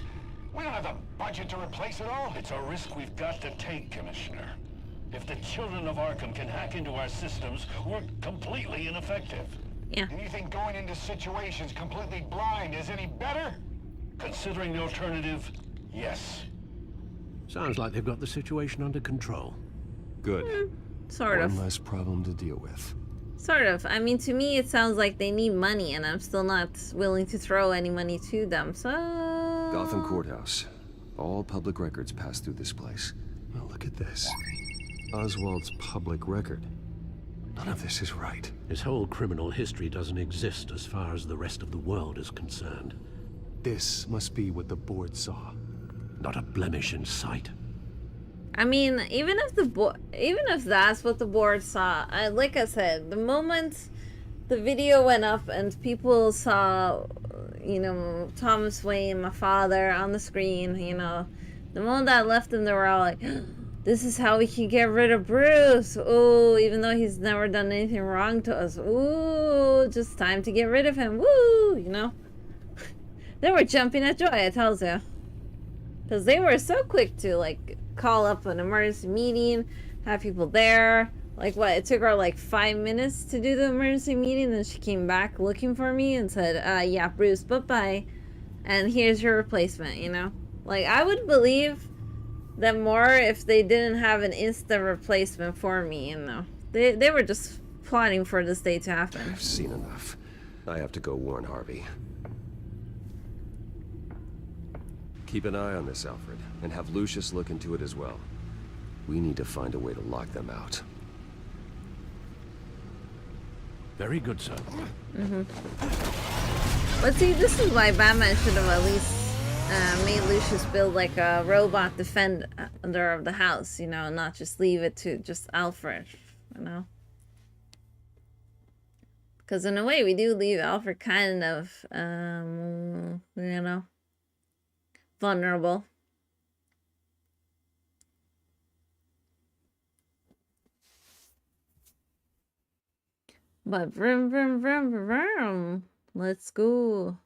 We don't have the budget to replace it all. It's a risk we've got to take, Commissioner. If the children of Arkham can hack into our systems, we're completely ineffective. Yeah. Do you think going into situations completely blind is any better? Considering the alternative, yes. Sounds like they've got the situation under control. Good. Sort of. One less problem to deal with. Sort of. I mean, to me, it sounds like they need money, and I'm still not willing to throw any money to them, so... Gotham Courthouse. All public records pass through this place. Well, look at this. Oswald's public record. None of this is right. His whole criminal history doesn't exist as far as the rest of the world is concerned. This must be what the board saw. Not a blemish in sight. I mean, even if that's what the board saw, like I said, the moment the video went up and people saw, you know, Thomas Wayne, my father, on the screen, you know, the moment that left them, they were all like, this is how we can get rid of Bruce. Oh, even though he's never done anything wrong to us. Ooh, just time to get rid of him. Woo, you know. They were jumping at joy, I tells you. Because they were so quick to, like, call up an emergency meeting, have people there. Like, what, it took her, like, 5 minutes to do the emergency meeting, and she came back looking for me and said, yeah, Bruce, bye-bye. And here's your replacement, you know? Like, I would believe them more if they didn't have an instant replacement for me, you know? They were just plotting for this day to happen. I've seen enough. I have to go warn Harvey. Keep an eye on this, Alfred, and have Lucius look into it as well. We need to find a way to lock them out. Very good, sir. But see, this is why Batman should have at least made Lucius build like a robot defender of the house, you know, not just leave it to just Alfred, you know? Because in a way, we do leave Alfred kind of, you know, vulnerable. But vroom, vroom, vroom, vroom, vroom. Let's go.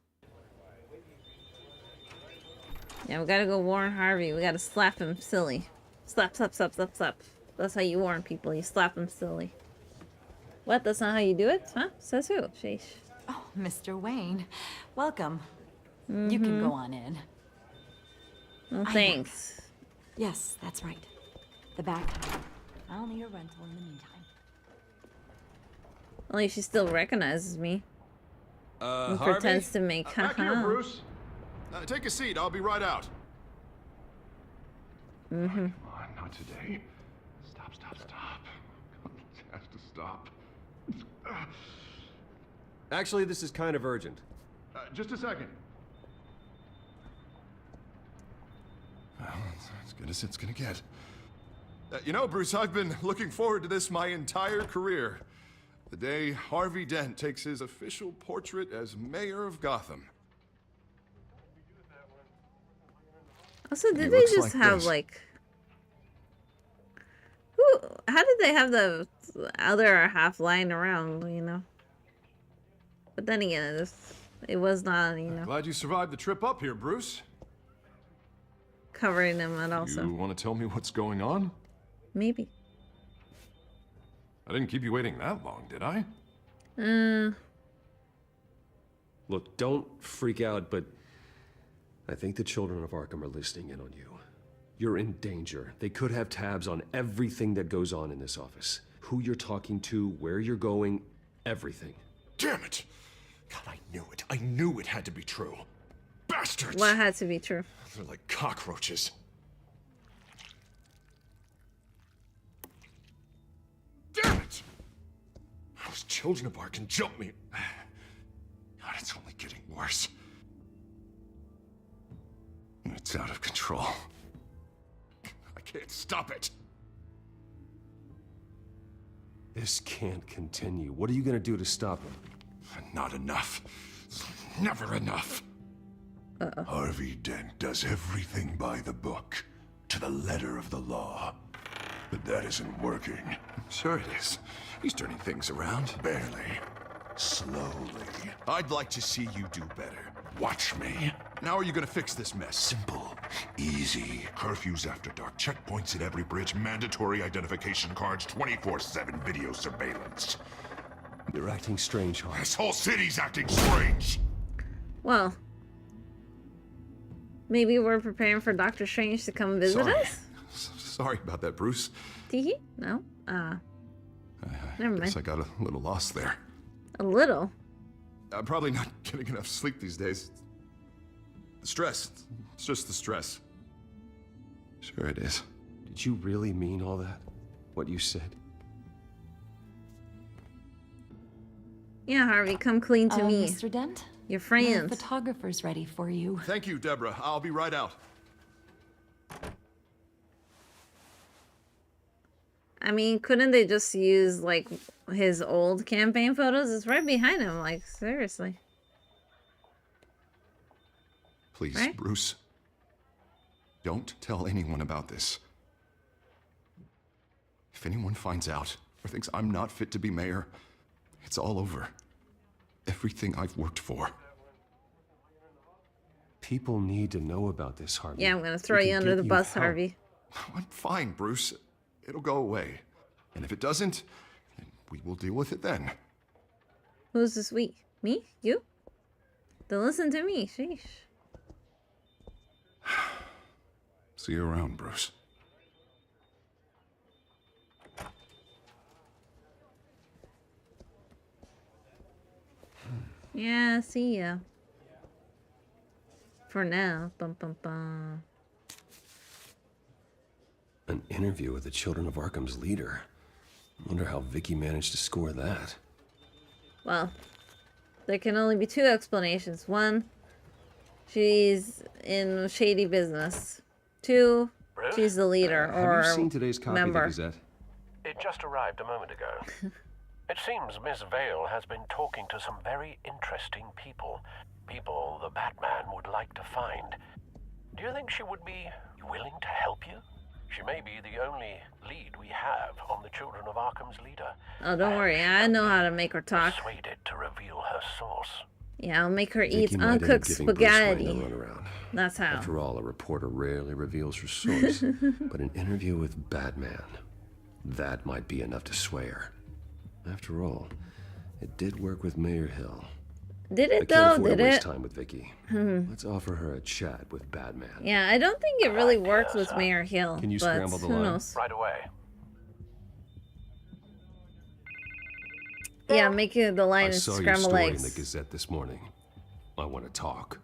Yeah, we gotta go warn Harvey. We gotta slap him silly. Slap, slap, slap, slap, slap. That's how you warn people. You slap them silly. What? That's not how you do it? Huh? Says who? Sheesh. Oh, Mr. Wayne. Welcome. You can go on in. Well, thanks. Yes, that's right. The back. I'll need a rental in the meantime. Only she still recognizes me. And Harvey? pretends to make Back here, Bruce. Take a seat. I'll be right out. Come on, not today. Stop, stop, stop. It has to stop. Actually, this is kind of urgent. Just a second. Well, it's as good as it's gonna get. You know, Bruce, I've been looking forward to this my entire career. The day Harvey Dent takes his official portrait as mayor of Gotham. Also, did they just have like... How did they have the other half lying around, you know? But then again, it was not, you know, Glad you survived the trip up here, Bruce. covering them at also. You want to tell me what's going on? Maybe. I didn't keep you waiting that long, did I? Look, don't freak out, but I think the children of Arkham are listening in on you. You're in danger. They could have tabs on everything that goes on in this office. Who you're talking to, where you're going, everything. Damn it! God, I knew it. I knew it had to be true. Bastards! What had to be true? They're like cockroaches. Damn it! Those children of Arkham jumped me. God, it's only getting worse. It's out of control. I can't stop it. This can't continue. What are you gonna do to stop him? Not enough. Never enough. Harvey Dent does everything by the book, to the letter of the law. But that isn't working. Sure it is. He's turning things around. Barely. Slowly. I'd like to see you do better. Watch me. Now are you gonna fix this mess? Simple. Easy. Curfews after dark. Checkpoints at every bridge. Mandatory identification cards. 24/7 video surveillance. You're acting strange, Harvey. This whole city's acting strange! Well, maybe we're preparing for Doctor Strange to come visit us? Sorry about that, Bruce. Teehee? No? Never mind. Guess I got a little lost there. A little? I'm probably not getting enough sleep these days. The stress. It's just the stress. Sure it is. Did you really mean all that? What you said? Yeah, Harvey, come clean to me. Mr. Dent? Your friend. The photographer's ready for you. Thank you, Deborah. I'll be right out. I mean, couldn't they just use, like, his old campaign photos? It's right behind him, like, seriously. Please, right? Bruce. Don't tell anyone about this. If anyone finds out or thinks I'm not fit to be mayor, it's all over. Everything I've worked for. People need to know about this, Harvey. Yeah, I'm gonna throw you under the bus, help. Harvey. I'm fine, Bruce. It'll go away. And if it doesn't, then we will deal with it then. Who's this we? Me? You? Then listen to me, sheesh. See you around, Bruce. Yeah, see ya. For now. Bum bum bum. An interview with the Children of Arkham's leader. Wonder how Vicky managed to score that. Well, there can only be two explanations. One, she's in shady business. Two, she's the leader or Have you seen today's copy member. of the Gazette? It just arrived a moment ago. It seems Miss Vale has been talking to some very interesting people. People the Batman would like to find. Do you think she would be willing to help you? She may be the only lead we have on the Children of Arkham's leader. Oh, don't worry. I know how to make her talk. Persuaded to reveal her source. Yeah, I'll make her eat Vicky might end up uncooked giving Bruce Wayne spaghetti. the runaround. That's how. After all, a reporter rarely reveals her source. But an interview with Batman, that might be enough to sway her. After all, it did work with Mayor Hill. Did I it can't though? afford Did to waste it? time with Vicky. Hmm. Let's offer her a chat with Batman. Yeah, I don't think it really works with Mayor Hill. Can you but scramble the who line? knows? Right away. Yeah, make it the line I is saw your scrambled story in eggs. the Gazette this morning. I want to talk.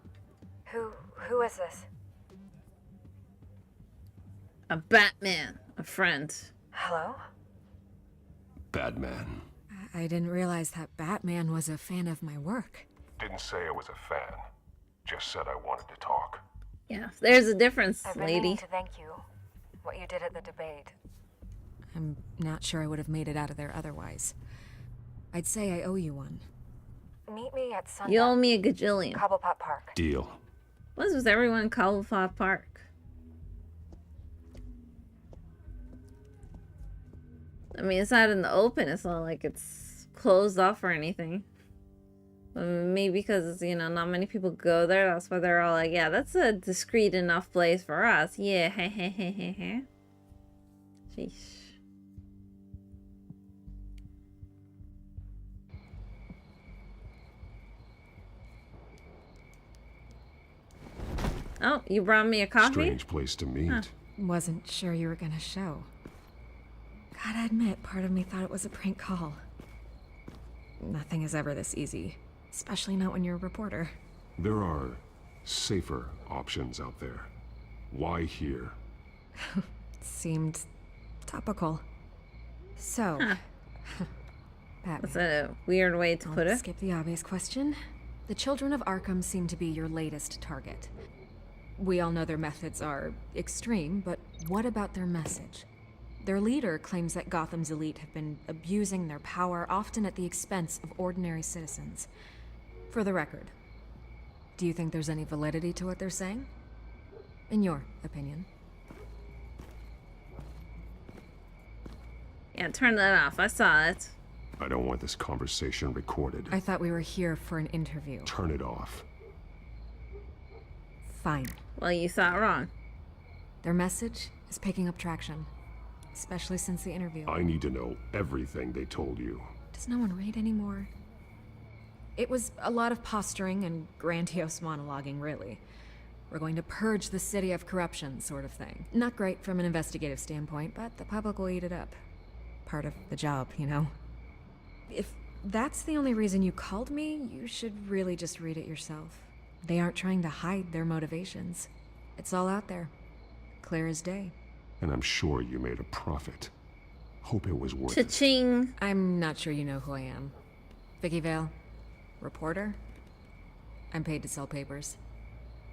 Who is this? A Batman, a friend. Hello? Batman. I didn't realize that Batman was a fan of my work. Didn't say I was a fan. Just said I wanted to talk. Yeah, there's a difference, I've been lady. meaning to thank you. What you did at the debate. I'm not sure I would have made it out of there otherwise. I'd say I owe you one. Meet me at sundown. You owe me a gajillion. Cobblepot Park. Deal. What's with everyone in Cobblepot Park? I mean, it's not in the open. It's not like it's closed off or anything. Maybe because, you know, not many people go there. That's why they're all like, yeah, that's a discreet enough place for us. Yeah, heh heh heh heh heh. Sheesh. Oh, you brought me a coffee? Strange place to meet. Huh. Wasn't sure you were gonna show. Gotta admit, part of me thought it was a prank call. Nothing is ever this easy, especially not when you're a reporter. There are safer options out there. Why here? Seemed topical. So, Batman. That's a weird way to put it. Skip the obvious question. The Children of Arkham seem to be your latest target. We all know their methods are extreme, but what about their message? Their leader claims that Gotham's elite have been abusing their power, often at the expense of ordinary citizens. For the record, do you think there's any validity to what they're saying? In your opinion? Yeah, turn that off. I saw it. I don't want this conversation recorded. I thought we were here for an interview. Turn it off. Fine. Well, you saw it wrong. Their message is picking up traction, especially since the interview. I need to know everything they told you. Does no one read anymore? It was a lot of posturing and grandiose monologuing, really. We're going to purge the city of corruption, sort of thing. Not great from an investigative standpoint, but the public will eat it up. Part of the job, you know? If that's the only reason you called me, you should really just read it yourself. They aren't trying to hide their motivations. It's all out there. Clear as day. And I'm sure you made a profit. Hope it was worth Cha-ching. I'm not sure you know who I am. Vicky Vale. Reporter? I'm paid to sell papers.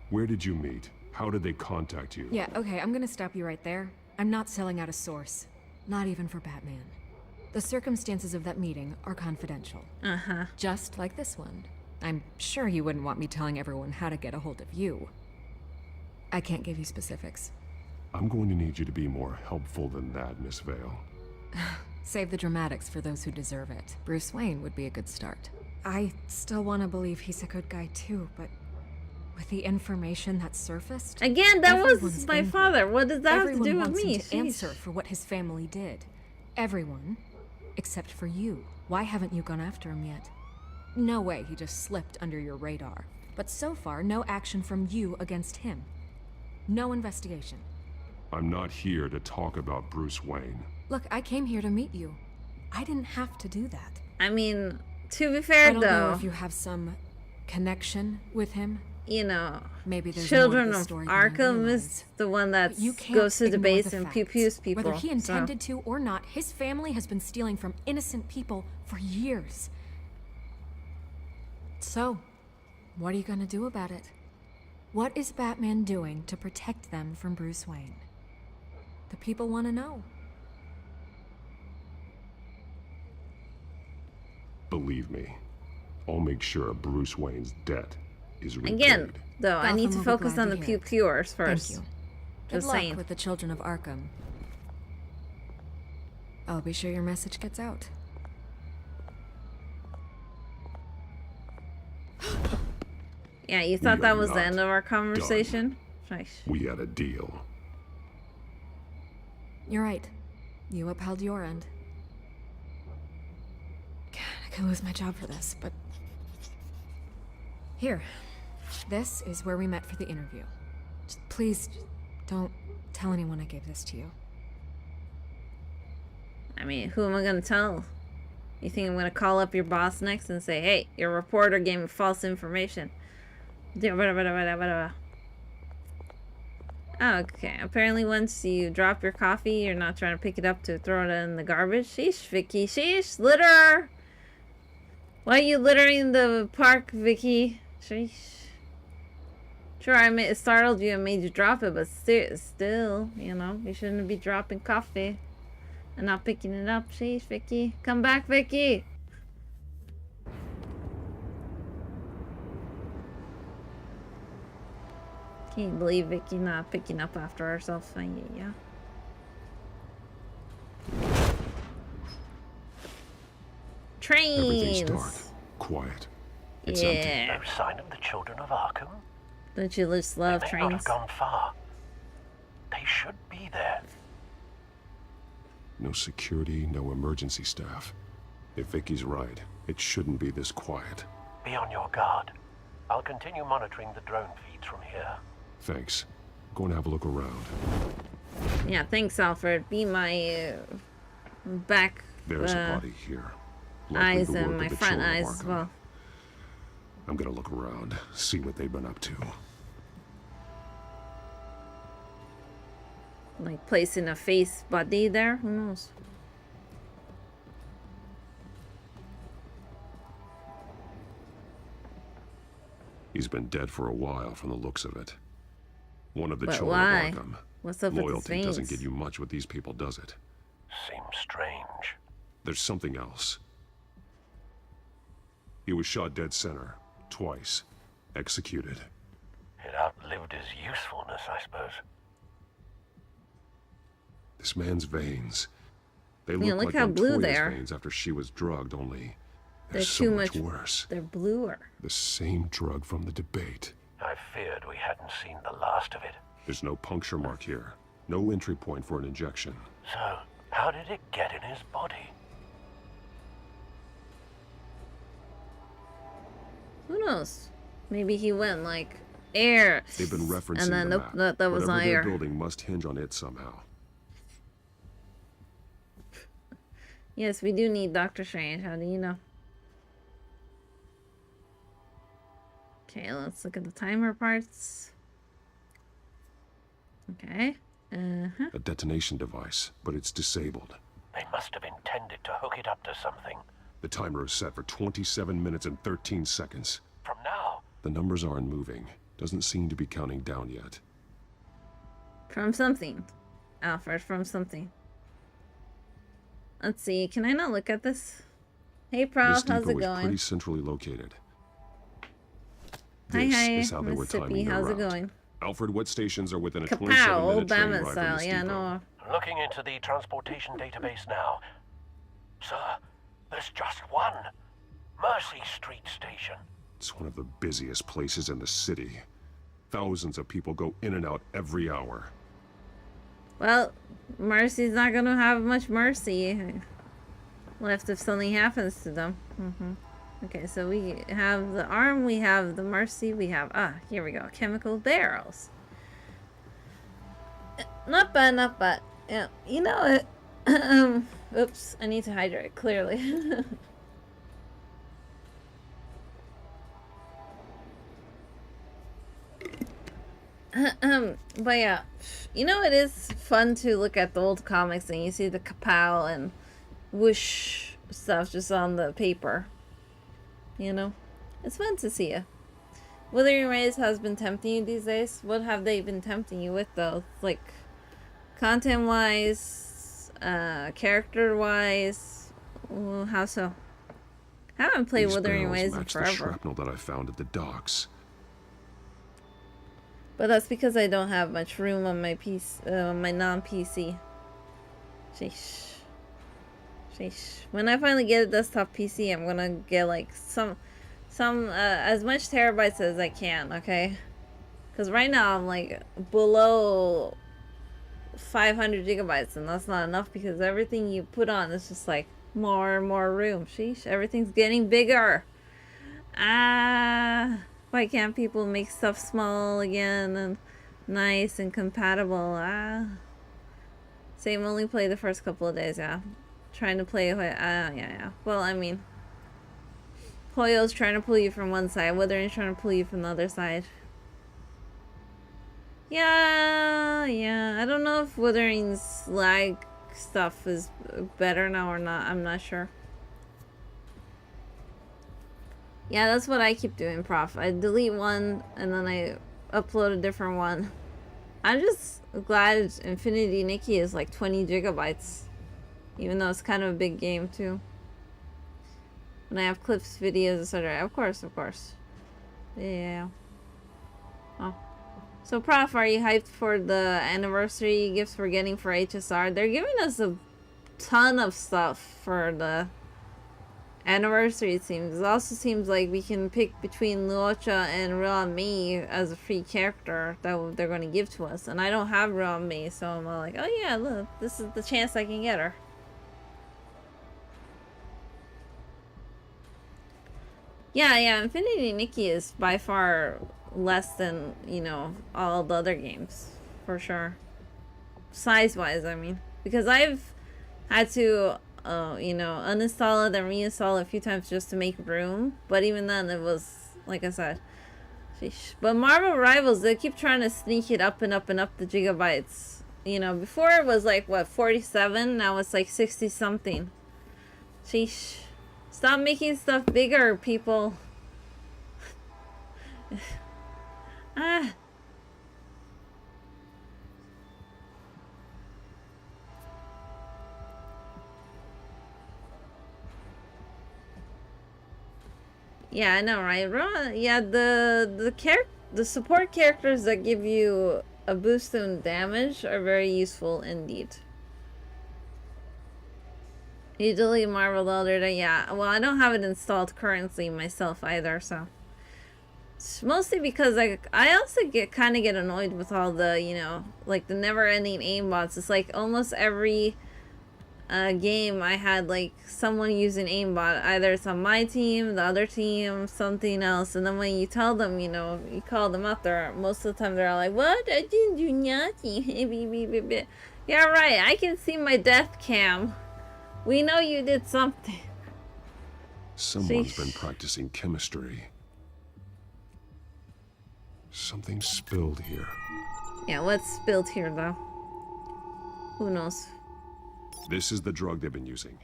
Where did you meet? How did they contact you? Yeah, okay, I'm gonna stop you right there. I'm not selling out a source. Not even for Batman. The circumstances of that meeting are confidential. Uh-huh. Just like this one. I'm sure you wouldn't want me telling everyone how to get a hold of you. I can't give you specifics. I'm going to need you to be more helpful than that, Miss Vale. Save the dramatics for those who deserve it. Bruce Wayne would be a good start. I still want to believe he's a good guy too, but with the information that surfaced... Again, that was my father. What does that have to do with wants me? him to answer for what his family did. Everyone, except for you. Why haven't you gone after him yet? No way he just slipped under your radar. But so far, no action from you against him. No investigation. I'm not here to talk about Bruce Wayne. Look, I came here to meet you. I didn't have to do that. I mean, to be fair, I don't know though, if you have some connection with him. You know, maybe there's Children more to the of story than I Arkham realize. is the one that You can't goes to ignore debates the and facts. pew-pews people. Whether he intended so. to or not, his family has been stealing from innocent people for years. So, what are you gonna do about it? What is Batman doing to protect them from Bruce Wayne? The people want to know. Believe me, I'll make sure Bruce Wayne's debt is repaid. Again, though, I need to Gotham will be focus glad on to the hear it. pew-pewers first. Thank you. Just Good luck saying. with the children of Arkham. I'll be sure your message gets out. Yeah, you We thought that are was the not end of our conversation? Right. We had a deal. You're right. You upheld your end. God, I could lose my job for this, but... Here. This is where we met for the interview. Just please, don't tell anyone I gave this to you. I mean, who am I gonna tell? You think I'm gonna call up your boss next and say, hey, your reporter gave me false information? Okay, apparently once you drop your coffee, you're not trying to pick it up to throw it in the garbage. Sheesh, Vicky. Sheesh, litter! Why are you littering the park, Vicky? Sheesh. Sure, I startled you and made you drop it, but still, you know, you shouldn't be dropping coffee and not picking it up. Sheesh, Vicky. Come back, Vicky! Can't believe Vicky not picking up after herself. Yeah. Trains! Everything's dark, quiet. It's empty. No sign of the children of Arkham? Don't you just love They may not trains? have gone far. They should be there. No security, no emergency staff. If Vicky's right, it shouldn't be this quiet. Be on your guard. I'll continue monitoring the drone feeds from here. Thanks. Going to have a look around. Yeah, thanks, Alfred. Be my back There's a body here. Likely eyes the work and of my the front children of eyes as Arkham. well. I'm gonna look around, see what they've been up to. Like placing a face body there? Who knows? He's been dead for a while from the looks of it. One of the But children why? of Arkham. What's up with his Loyalty doesn't veins? get you much with these people, does it? Seems strange. There's something else. He was shot dead center, twice, executed. It outlived his usefulness, I suppose. This man's veins. They Yeah, look look like how blue Montoya's they are. veins after she was drugged, only They're so too much much worse. They're bluer. The same drug from the debate. I feared we hadn't seen the last of it. There's no puncture mark here. No entry point for an injection. So, how did it get in his body? Who knows? Maybe he went like air. They've been referencing and then the nope, map. that was Whatever not they're air. building must hinge on it somehow. Yes, we do need Doctor Strange. How do you know? Okay, let's look at the timer parts. Okay. A detonation device, but it's disabled. They must have intended to hook it up to something. The timer is set for 27 minutes and 13 seconds. From now? The numbers aren't moving. Doesn't seem to be counting down yet. From something. Alfred, from something. Let's see. Can I not look at this? Hey, Prof. This How's depot it is going? pretty centrally located. Hi, This hi, is how they were Mississippi. timing their How's it route. going? Alfred, what stations are within a Kapow, 27-minute train Obama ride style. from this Yeah, depot? no. Looking into the transportation database now. Sir, there's just one. Mercy Street Station. It's one of the busiest places in the city. Thousands of people go in and out every hour. Well, Mercy's not gonna have much mercy left if something happens to them. Okay, so we have the arm, we have the mercy, we have here we go, chemical barrels. Not bad, not bad. Yeah, you know it. Oops, I need to hydrate. Clearly. But yeah, you know, it is fun to look at the old comics and you see the kapow and whoosh stuff just on the paper. You know, it's fun to see it. Wuthering Waves has been tempting you these days. What have they been tempting you with though? Like, content wise, character wise, how so? I haven't played These Wuthering barrels Waves in match the forever. shrapnel that I found at the docks. But that's because I don't have much room on my PC, my non-PC. Sheesh. Sheesh. When I finally get a desktop PC, I'm gonna get like some as much terabytes as I can, okay? Because right now I'm like below 500 gigabytes, and that's not enough because everything you put on is just like more and more room. Sheesh. Everything's getting bigger. Why can't people make stuff small again and nice and compatible? Same, only play the first couple of days, yeah. Trying to play, yeah. Well, I mean, Hoyo's trying to pull you from one side, Withering's trying to pull you from the other side. Yeah, I don't know if Withering's lag stuff is better now or not, I'm not sure. Yeah, that's what I keep doing, Prof. I delete one and then I upload a different one. I'm just glad Infinity Nikki is like 20 gigabytes. Even though it's kind of a big game too. When I have clips, videos, etc. Of course. Yeah. Oh. So, Prof, are you hyped for the anniversary gifts we're getting for HSR? They're giving us a ton of stuff for the anniversary, it seems. It also seems like we can pick between Luocha and Real Me as a free character that they're going to give to us. And I don't have Real Me, so I'm all like, oh yeah, look, this is the chance I can get her. Yeah, Infinity Nikki is by far less than, you know, all the other games. For sure. Size-wise, I mean. Because I've had to, you know, uninstall it and reinstall it a few times just to make room. But even then, it was, like I said, sheesh. But Marvel Rivals, they keep trying to sneak it up and up and up the gigabytes. You know, before it was like, what, 47? Now it's like 60-something. Sheesh. Stop making stuff bigger, people. Yeah, I know, right? Yeah, the support characters that give you a boost in damage are very useful indeed. You delete Marvel Elder, yeah. Well, I don't have it installed currently myself either, so. It's mostly because I also kind of get annoyed with all the, you know, like the never-ending aimbots. It's like almost every game I had like someone using aimbot. Either it's on my team, the other team, something else. And then when you tell them, you know, you call them up there, most of the time they're like, what? I didn't do nothing. Yeah, right. I can see my death cam. We know you did something. Someone's been practicing chemistry. Something spilled here. Yeah, what's spilled here though? Who knows? This is the drug they've been using.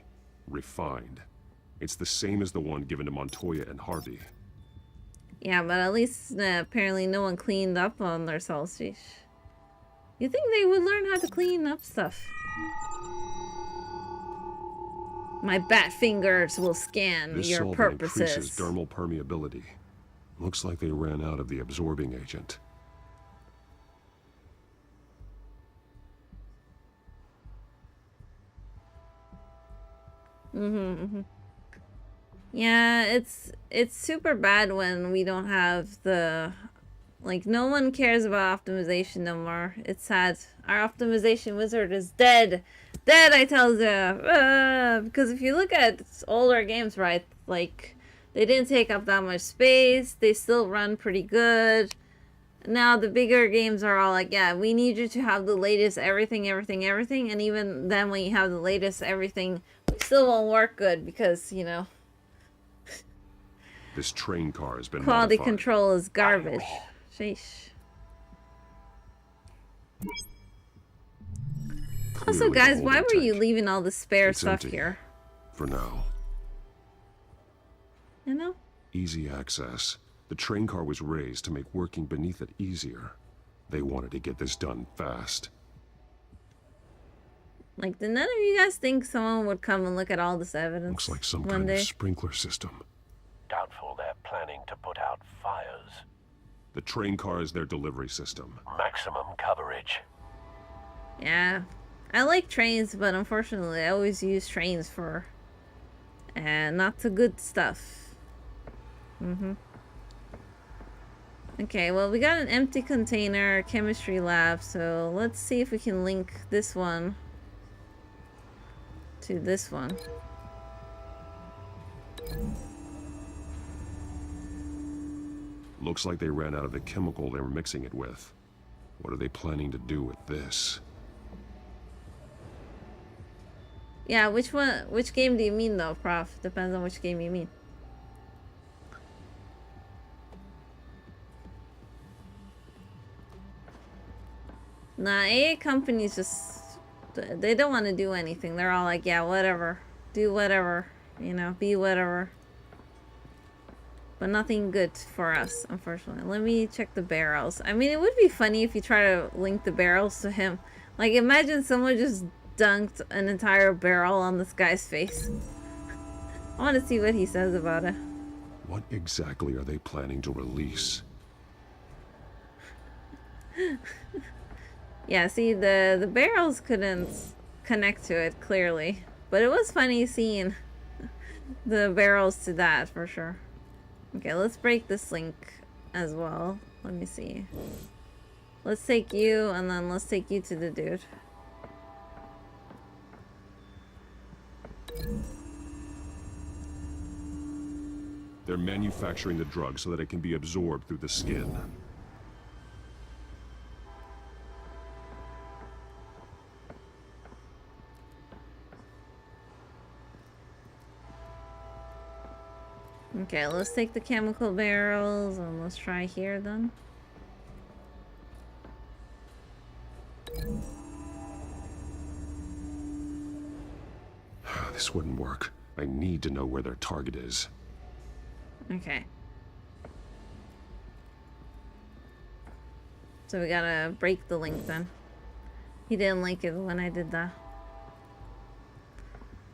Refined. It's the same as the one given to Montoya and Harvey. Yeah, but at least apparently no one cleaned up on themselves. Sheesh. You think they would learn how to clean up stuff? My bat fingers will scan This your solvent purposes. increases dermal permeability. Looks like they ran out of the absorbing agent. Yeah, it's super bad when we don't have the, like, no one cares about optimization no more. It's sad. Our optimization wizard is dead. Dead, I tell you. Because if you look at older games, right, like, they didn't take up that much space. They still run pretty good. Now the bigger games are all like, yeah, we need you to have the latest everything. And even then when you have the latest everything, it still won't work good because, you know, This train car has been quality modified. control is garbage. Sheesh. Also, Clearly guys, the why holding were you tank. leaving all the spare It's stuff empty. here? For now. You know? Easy access. The train car was raised to make working beneath it easier. They wanted to get this done fast. Like, did none of you guys think someone would come and look at all this evidence? Looks like some one kind day? of sprinkler system. Doubtful they're planning to put out fires. The train car is their delivery system. Maximum coverage. Yeah. I like trains, but unfortunately I always use trains for not the good stuff. Okay, well, we got an empty container, chemistry lab, so let's see if we can link this one to this one. Looks like they ran out of the chemical they were mixing it with. What are they planning to do with this? Yeah, which game do you mean though, Prof? Depends on which game you mean. Nah, AA companies just, they don't want to do anything. They're all like, yeah, whatever. Do whatever. You know, be whatever. But nothing good for us, unfortunately. Let me check the barrels. I mean, it would be funny if you try to link the barrels to him. Like, imagine someone just dunked an entire barrel on this guy's face. I want to see what he says about it. What exactly are they planning to release? Yeah, see, the barrels couldn't connect to it, clearly. But it was funny seeing the barrels to that, for sure. Okay, let's break this link as well. Let me see. Let's take you, and then let's take you to the dude. They're manufacturing the drug so that it can be absorbed through the skin. Okay, let's take the chemical barrels and let's try here then. This wouldn't work. I need to know where their target is. Okay. So we gotta break the link then. He didn't like it when I did that.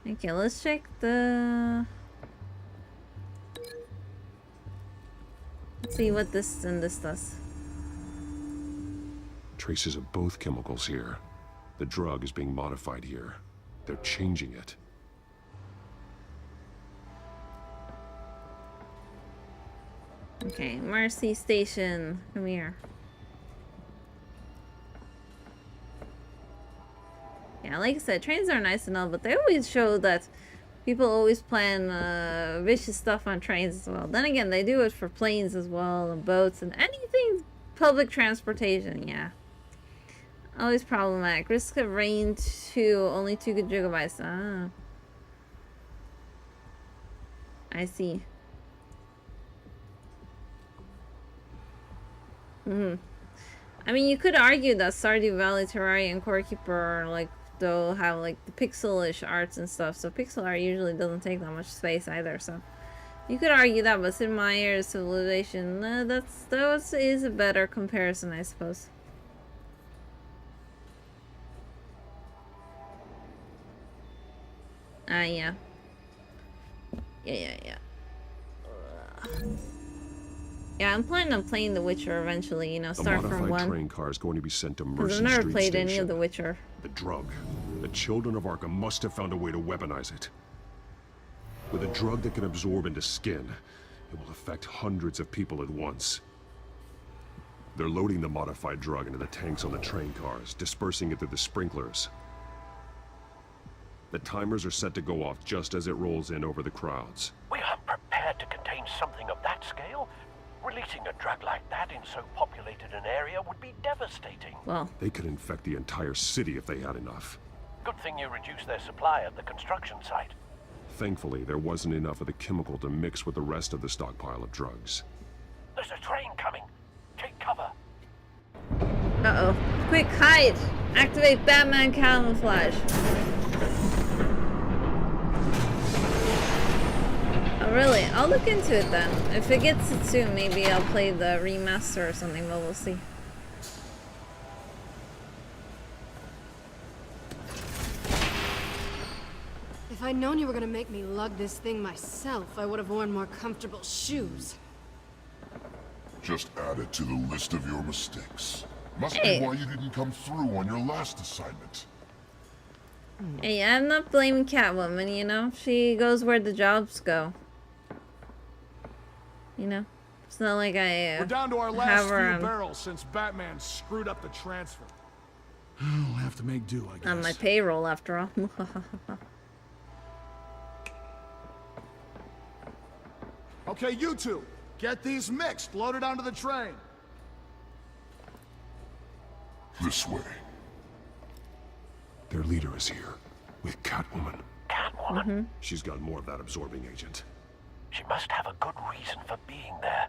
Okay, let's check the... Let's see what this and this does. Traces of both chemicals here. The drug is being modified here. They're changing it. Okay, Mercy Station. Come here. Yeah, like I said, trains are nice and all, but they always show that people always plan vicious stuff on trains as well. Then again, they do it for planes as well, and boats, and anything public transportation, yeah. Always problematic. Risk of rain to only 2 gigabytes. Ah. I see. I mean, you could argue that Stardew Valley, Terraria, and Core Keeper are like, they'll have like the pixelish arts and stuff. So pixel art usually doesn't take that much space either. So you could argue that, but Sid Meier's Civilization, that is a better comparison, I suppose. Yeah. Yeah, I'm planning on playing The Witcher eventually, you know, start from 1. The modified train car is going to be sent to Mercy Because I've never Street played Station. any of The Witcher. The drug. The children of Arkham must have found a way to weaponize it. With a drug that can absorb into skin, it will affect hundreds of people at once. They're loading the modified drug into the tanks on the train cars, dispersing it through the sprinklers. The timers are set to go off just as it rolls in over the crowds. We aren't prepared to contain something of that scale. Releasing a drug like that in so populated an area would be devastating. Well, they could infect the entire city if they had enough. Good thing you reduced their supply at the construction site. Thankfully, there wasn't enough of the chemical to mix with the rest of the stockpile of drugs. There's a train coming. Take cover. Uh-oh. Quick, hide! Activate Batman camouflage. Oh, really? I'll look into it then. If it gets it soon, maybe I'll play the remaster or something, but we'll see. If I'd known you were gonna make me lug this thing myself, I would have worn more comfortable shoes. Just add it to the list of your mistakes. Must Hey. be why you didn't come through on your last assignment. Hey, I'm not blaming Catwoman, you know? She goes where the jobs go. You know? It's not like I We're down to our have last few her barrels since Batman screwed up the transfer. We'll have to make do, I guess. on my payroll after all. Okay, you two, get these mixed, loaded onto the train. This way. Their leader is here, with Catwoman. Catwoman? She's got more of that absorbing agent. She must have a good reason for being there.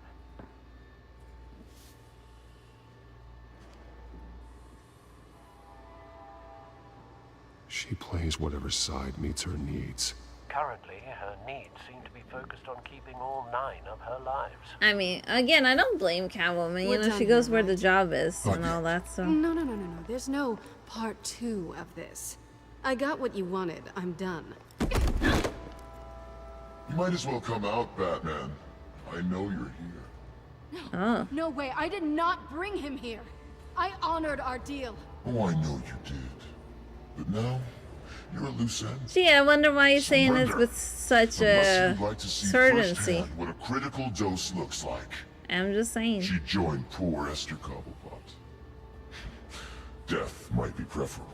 She plays whatever side meets her needs. Currently, her needs seem to be focused on keeping all 9 of her lives. I mean, again, I don't blame Catwoman. You We're know, done she goes here, where right? the job is and all that, so. No. There's no part 2 of this. I got what you wanted. I'm done. You might as well come out, Batman. I know you're here. Oh. No way. I did not bring him here. I honored our deal. Oh, I know you did. But now, you're a loose end. Gee, I wonder why you're saying this with such a Unless you'd like to see certainty. firsthand what a critical dose looks like. I'm just saying. She joined poor Esther Cobblepot. Death might be preferable.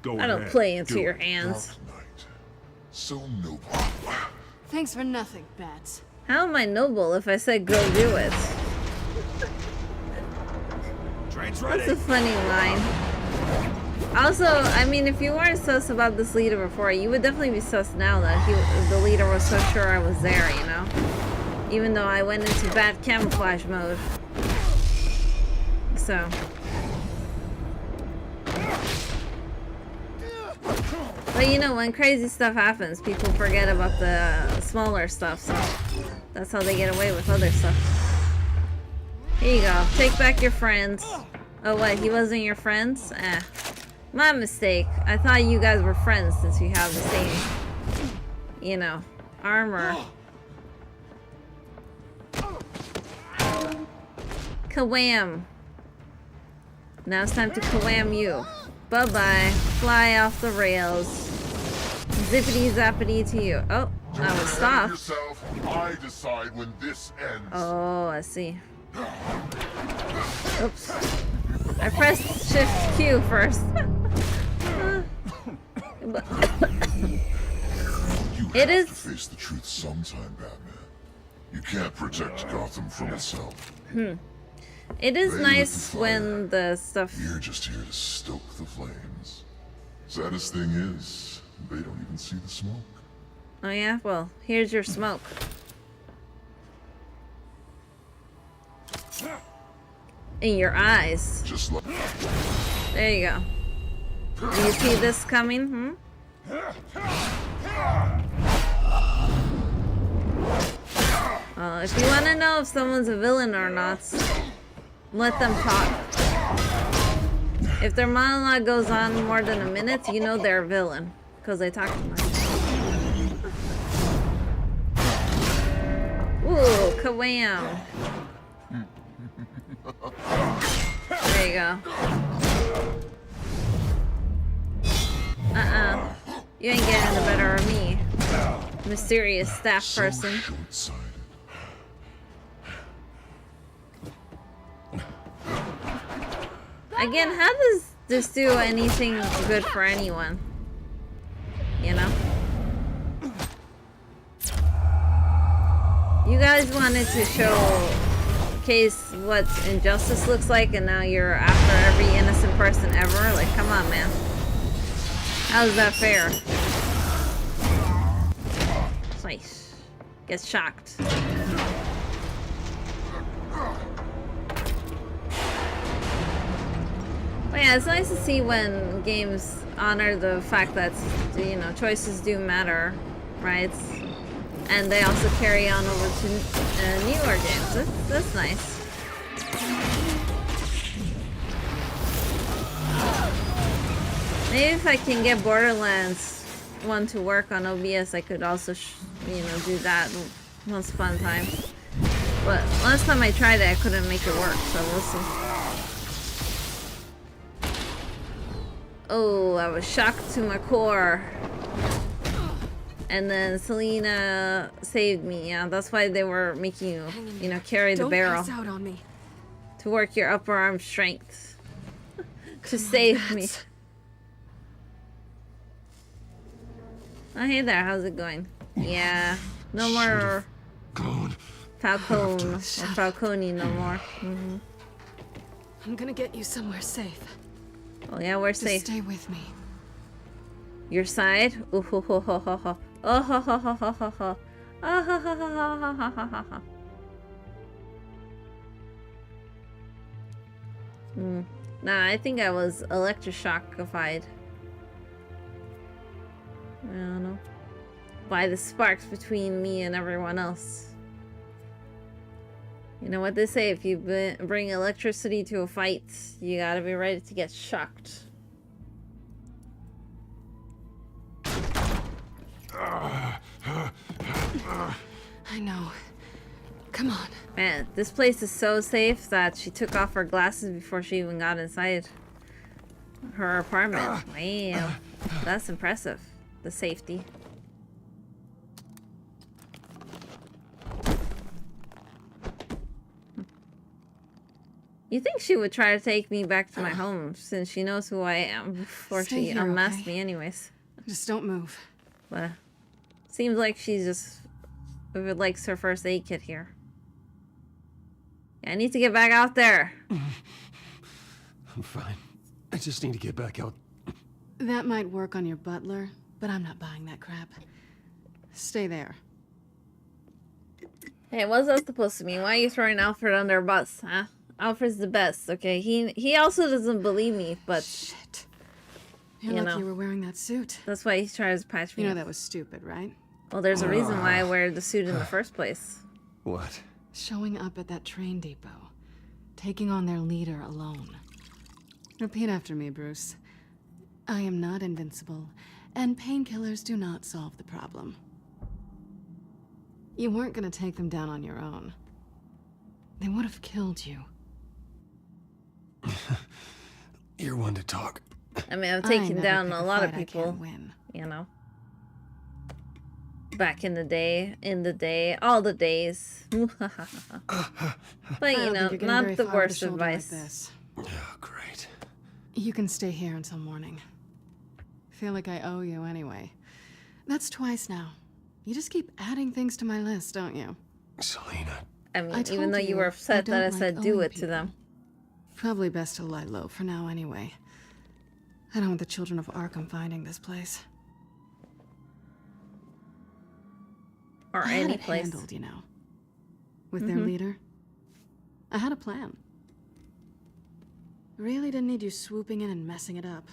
Go I don't ahead, play into do your it. hands. So noble. Thanks for nothing, Bats. How am I noble if I said go do it? Train's That's a funny line. Also, I mean, if you weren't sus about this leader before, you would definitely be sus now that the leader was so sure I was there, you know? Even though I went into bad camouflage mode. So. But you know, when crazy stuff happens, people forget about the smaller stuff, so that's how they get away with other stuff. Here you go. Take back your friends. Oh, what? He wasn't your friends? Eh. My mistake. I thought you guys were friends since you have the same, you know, armor. Kawam. Now it's time to kawam you. Bye-bye. Fly off the rails. Zippity zappity to you. Oh, that was stop. Yourself, I decide when this ends. Oh, I see. Oops. I pressed Shift Q first. It is. To face the truth sometime, Batman. You can't protect Gotham from itself. It is They nice lit the when the stuff. We're just here to stoke the flames. Saddest thing is, they don't even see the smoke. Oh yeah, well, here's your smoke. In your eyes. Just like. There you go. Do you see this coming? If you want to know if someone's a villain or not, let them talk. If their monologue goes on more than a minute, you know they're a villain. Because they talk too much. Ooh, kawam. There you go. You ain't getting the better of me. Mysterious staff person. Again, how does this do anything good for anyone? You know? You guys wanted to showcase what injustice looks like, and now you're after every innocent person ever? Like, come on, man. How is that fair? Slice. Get shocked. But yeah, it's nice to see when games honor the fact that, you know, choices do matter, right? And they also carry on over to newer games. That's nice. Maybe if I can get Borderlands 1 to work on OBS, I could also, you know, do that once upon a time. But last time I tried it, I couldn't make it work, so we'll see. Oh, I was shocked to my core. And then Selena saved me. Yeah, that's why they were making you, you know, carry the barrel. Don't pass out on me. To work your upper arm strength. To save me. Oh, hey there, how's it going? Yeah, no more Falcone or Falcone no more. I'm gonna get you somewhere safe. Oh yeah, we're safe. Stay with me. Your side? Ooh ho ho ho ho ho. Oh ho ho ho ho ho ho. Oh ho ho ho ho ho ho ho ho. Nah, I think I was electroshockified. I don't know. By the sparks between me and everyone else. You know what they say, if you bring electricity to a fight, you gotta be ready to get shocked. I know. Come on. Man, this place is so safe that she took off her glasses before she even got inside her apartment. Wow. That's impressive. The safety. You think she would try to take me back to my home since she knows who I am before Stay she here, unmasked okay? me anyways. Just don't move. But seems like she's just likes her first aid kit here. Yeah, I need to get back out there. I'm fine. I just need to get back out. That might work on your butler, but I'm not buying that crap. Stay there. Hey, what's that supposed to mean? Why are you throwing Alfred under a bus, huh? Alfred's the best, okay? He also doesn't believe me, but... Shit. You're you lucky know, you were wearing that suit. That's why he tries to patch me You know up. that was stupid, right? Well, there's a reason why I wear the suit in the first place. What? Showing up at that train depot. Taking on their leader alone. Repeat after me, Bruce. I am not invincible, and painkillers do not solve the problem. You weren't gonna take them down on your own. They would have killed you. You're one to talk. I mean, I've taken down a lot of fight I people, can't win. you know. Back in the day, all the days. But, you know, not the worst advice. Like this. Oh, great. You can stay here until morning. Feel like I owe you anyway. That's twice now. You just keep adding things to my list, don't you? Selena. I mean, even though you were upset that I said do it to them. Probably best to lie low for now anyway. I don't want the children of Arkham finding this place. Or I had any it place. handled, you know. With their leader. I had a plan. Really didn't need you swooping in and messing it up.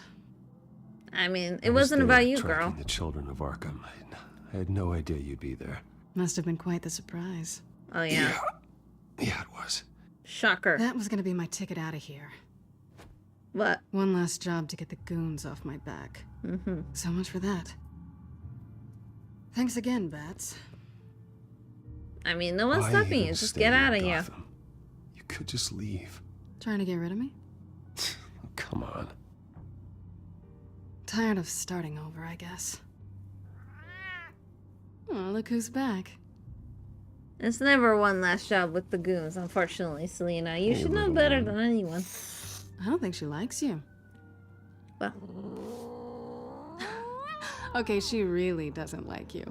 I mean, it wasn't about you, girl. Tracking the children of Arkham. I had no idea you'd be there. Must have been quite the surprise. Oh, yeah. Yeah, it was. Shocker. That was gonna be my ticket out of here. What? One last job to get the goons off my back. So much for that. Thanks again, Bats. I mean, no one's Why stopping even you. Just stay get in out of here. Gotham? You could just leave. Trying to get rid of me? Come on. Tired of starting over, I guess. Oh, look who's back. It's never one last job with the goons, unfortunately, Selena. You Hey, should know little better man. than anyone. I don't think she likes you. Well, Okay, she really doesn't like you.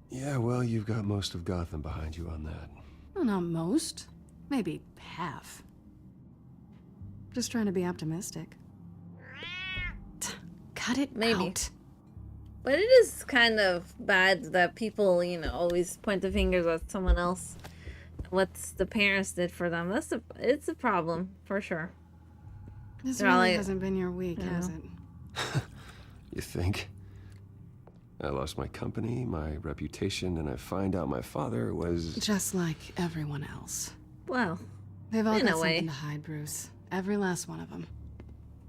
Yeah, well, you've got most of Gotham behind you on that. Well, not most. Maybe half. Just trying to be optimistic. Cut it Maybe. out. but it is kind of bad that people, you know, always point the fingers at someone else. What the parents did for them. It's a problem, for sure. This They're really all like, hasn't been your week, has it? You think? I lost my company, my reputation, and I find out my father was... Just like everyone else. Well, They've all in got a way. something to hide, Bruce. Every last one of them.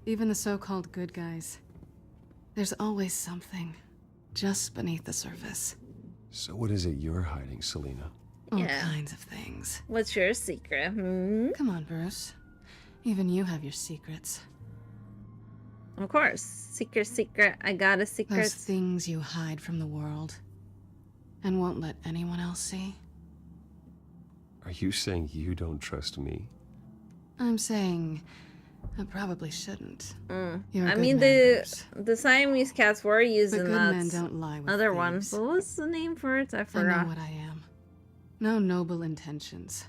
Even the so-called good guys. There's always something just beneath the surface. So what is it you're hiding, Selena? All Yeah. kinds of things. What's your secret? Hmm? Come on, Bruce. Even you have your secrets. Of course. Secret. I got a secret. Those things you hide from the world and won't let anyone else see. Are you saying you don't trust me? I'm saying I probably shouldn't. You're a I good mean, man, the Siamese cats were using good that men don't lie with other one. thieves. What was the name for it? I I forgot. know what I am. No noble intentions.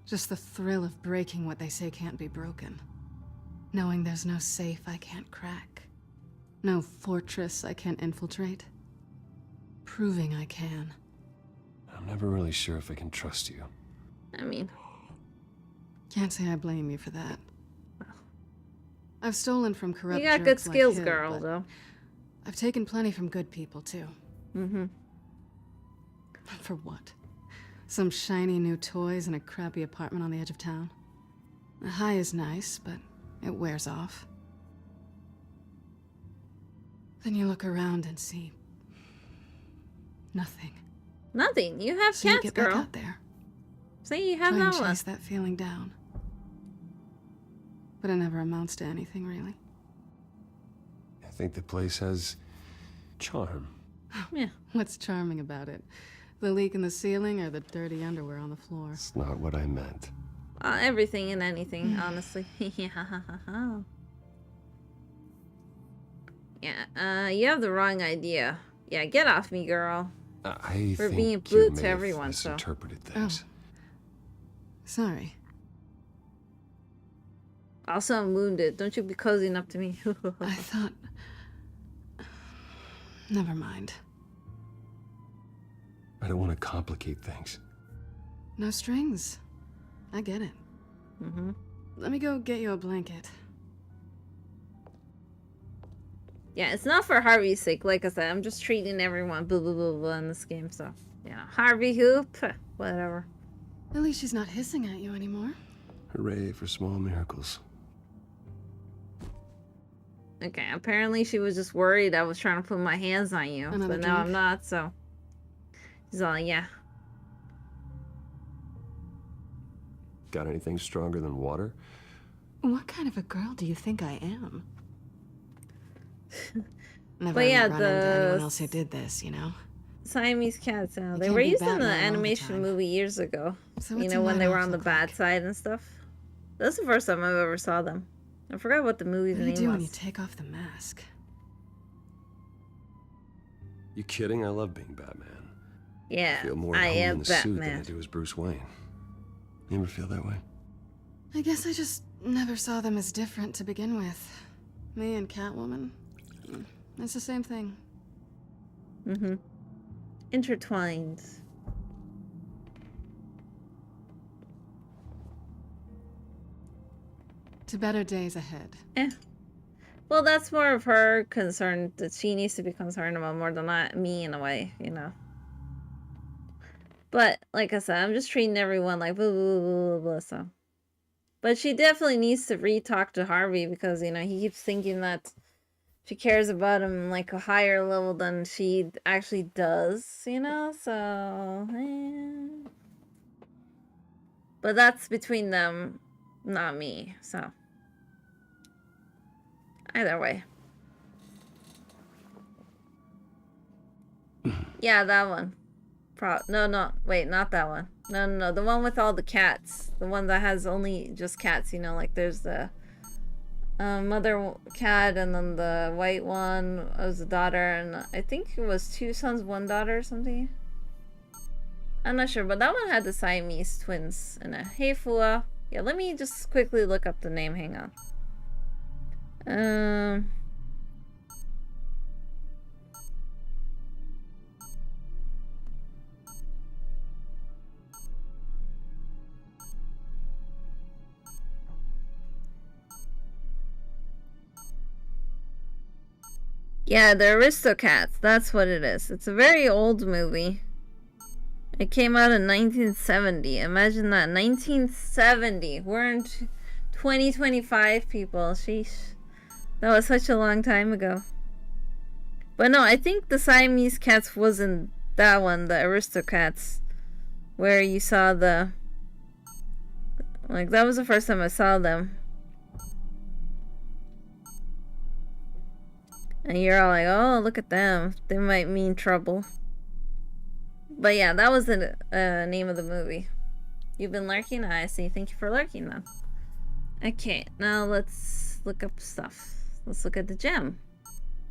Just the thrill of breaking what they say can't be broken. Knowing there's no safe I can't crack. No fortress I can't infiltrate. Proving I can. I'm never really sure if I can trust you. I mean, Can't say I blame you for that. I've stolen from corrupt you got good jerks like skills, Hill, girl, but though. I've taken plenty from good people, too. Mm-hmm. For what? Some shiny new toys and a crappy apartment on the edge of town? The high is nice, but it wears off. Then you look around and see... nothing. Nothing. You have So you cats, get back girl. out there. Say you have Try and that one. chase that feeling down. But it never amounts to anything, really. I think the place has charm. Yeah. What's charming about it? The leak in the ceiling or the dirty underwear on the floor? It's not what I meant. Everything and anything, honestly. Yeah, you have the wrong idea. Yeah, get off me, girl. I We're think being you blue may to have everyone, so. misinterpreted things. Sorry. Also, I'm wounded. Don't you be cozying up to me. I thought... Never mind. I don't want to complicate things. No strings. I get it. Mm-hmm. Let me go get you a blanket. Yeah, it's not for Harvey's sake. Like I said, I'm just treating everyone blah, blah, blah, blah in this game, so. Yeah, Harvey Hoop, whatever. At least she's not hissing at you anymore. Hooray for small miracles. Okay, apparently she was just worried I was trying to put my hands on you, Another but now drink? I'm not, so. She's all, yeah. Got anything stronger than water? What kind of a girl do you think I am? Never But yeah, run into anyone else who did this, you know? Siamese cats, they can't were be used in the Batman all the animation time. movie years ago. So You what's know, a when night they were off on the look bad like? side and stuff. That's the first time I've ever saw them. I forgot what the movie's What do you name do when you was. take off the mask? You kidding? I love being Batman. Yeah, I feel more I at home am in the suit than I Batman. do as Bruce Wayne. You ever feel that way? I guess I just never saw them as different to begin with. Me and Catwoman, it's the same thing. Mm-hmm. Intertwined. To better days ahead. Well, that's more of her concern that she needs to be concerned about more than me in a way, you know. But like I said, I'm just treating everyone like blah blah blah blah blah. So, but she definitely needs to re-talk to Harvey because you know he keeps thinking that she cares about him like a higher level than she actually does, you know. So, but that's between them, not me. So, either way. Yeah, that one. No, wait, not that one. No, the one with all the cats. The one that has only just cats, you know, like there's the mother cat and then the white one was the daughter, and I think it was 2 sons, 1 daughter or something. I'm not sure, but that one had the Siamese twins in it. Hey, Fua. Yeah, let me just quickly look up the name. Hang on. Yeah, the Aristocats. That's what it is. It's a very old movie. It came out in 1970. Imagine that. 1970. We're in 2025, people. Sheesh. That was such a long time ago. But no, I think the Siamese cats wasn't that one, the Aristocats. Where you saw the... Like, that was the first time I saw them. And you're all like, oh, look at them. They might mean trouble. But yeah, that was the name of the movie. You've been lurking? I see. Thank you for lurking then. Okay, now let's look up stuff. Let's look at the gem.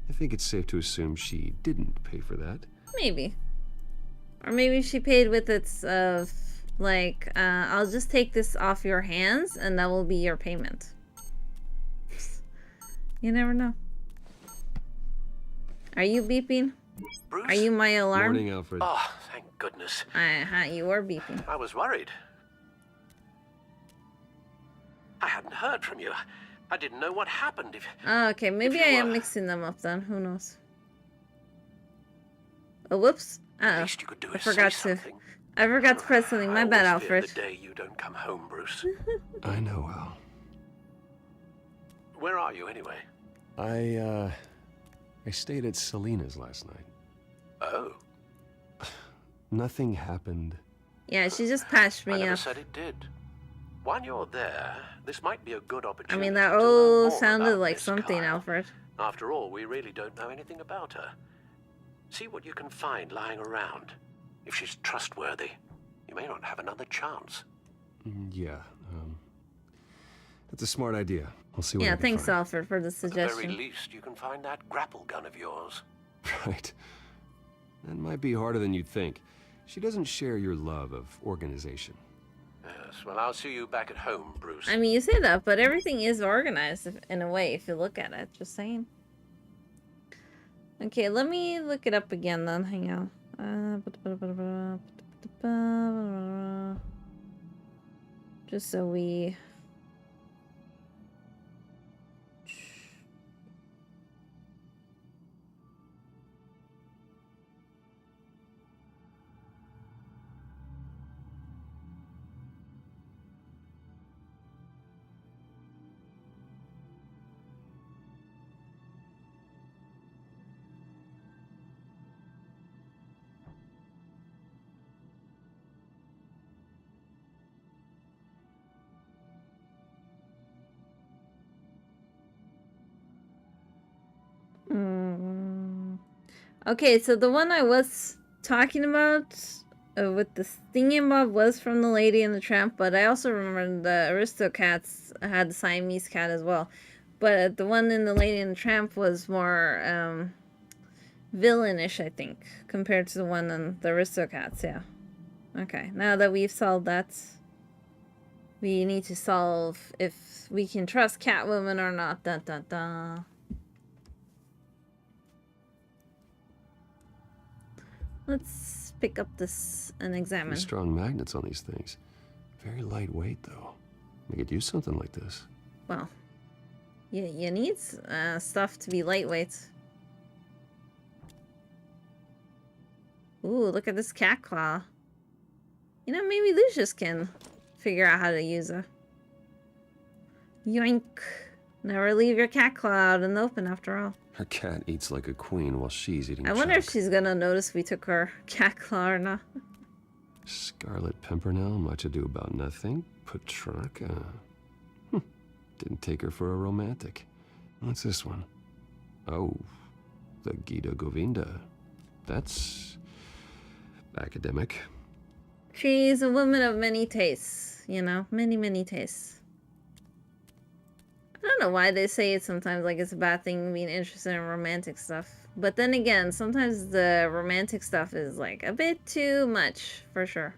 I think it's safe to assume she didn't pay for that. Maybe. Or maybe she paid with its, like, I'll just take this off your hands and that will be your payment. You never know. Are you beeping? Bruce? Are you my alarm? Morning, Alfred. Oh, thank goodness. You were beeping. I was worried. I hadn't heard from you. I didn't know what happened. Oh, okay, maybe I am mixing them up then. Who knows? Oh, whoops. Uh-oh. Least you could do I is forgot say to... I forgot to press something. My bad, Alfred. The day you don't come home, Bruce. I know, Al. Where are you, anyway? I stayed at Selena's last night. Oh. Nothing happened. Yeah, she just patched me I never up. said it did. While you're there, this might be a good I opportunity. mean, that to learn more sounded about like Miss something, Kyle. Alfred. After all, we really don't know anything about her. See what you can find lying around. If she's trustworthy, you may not have another chance. Yeah, that's a smart idea. I'll see what I Yeah, can thanks, find. Alfred, for the At the suggestion. very least, you can find that grapple gun of yours. Right. That might be harder than you'd think. She doesn't share your love of organization. Yes, well, I'll see you back at home, Bruce. I mean, you say that, but everything is organized in a way if you look at it. Just saying. Okay, let me look it up again then. Hang on. Just so we... Okay, so the one I was talking about with the thingy-bob was from the Lady and the Tramp, but I also remember the Aristocats had the Siamese cat as well. But the one in the Lady and the Tramp was more villainish, I think, compared to the one in the Aristocats, yeah. Okay, now that we've solved that, we need to solve if we can trust Catwoman or not. Dun dun dun. Let's pick up this and examine. Pretty strong magnets on these things. Very lightweight, though. We could use something like this. Well, you need stuff to be lightweight. Ooh, look at this cat claw. You know, maybe Lucius can figure out how to use her. Yoink. Never leave your cat claw out in the open, after all. Her cat eats like a queen while she's eating I wonder if junk. she's gonna notice we took her cat claw or not. Scarlet Pimpernel, much ado about nothing. Petrarca. Didn't take her for a romantic. What's this one? Oh, the Gita Govinda. That's academic. She's a woman of many tastes, you know? Many tastes. I don't know why they say it sometimes like it's a bad thing being interested in romantic stuff. But then again, sometimes the romantic stuff is like a bit too much, for sure.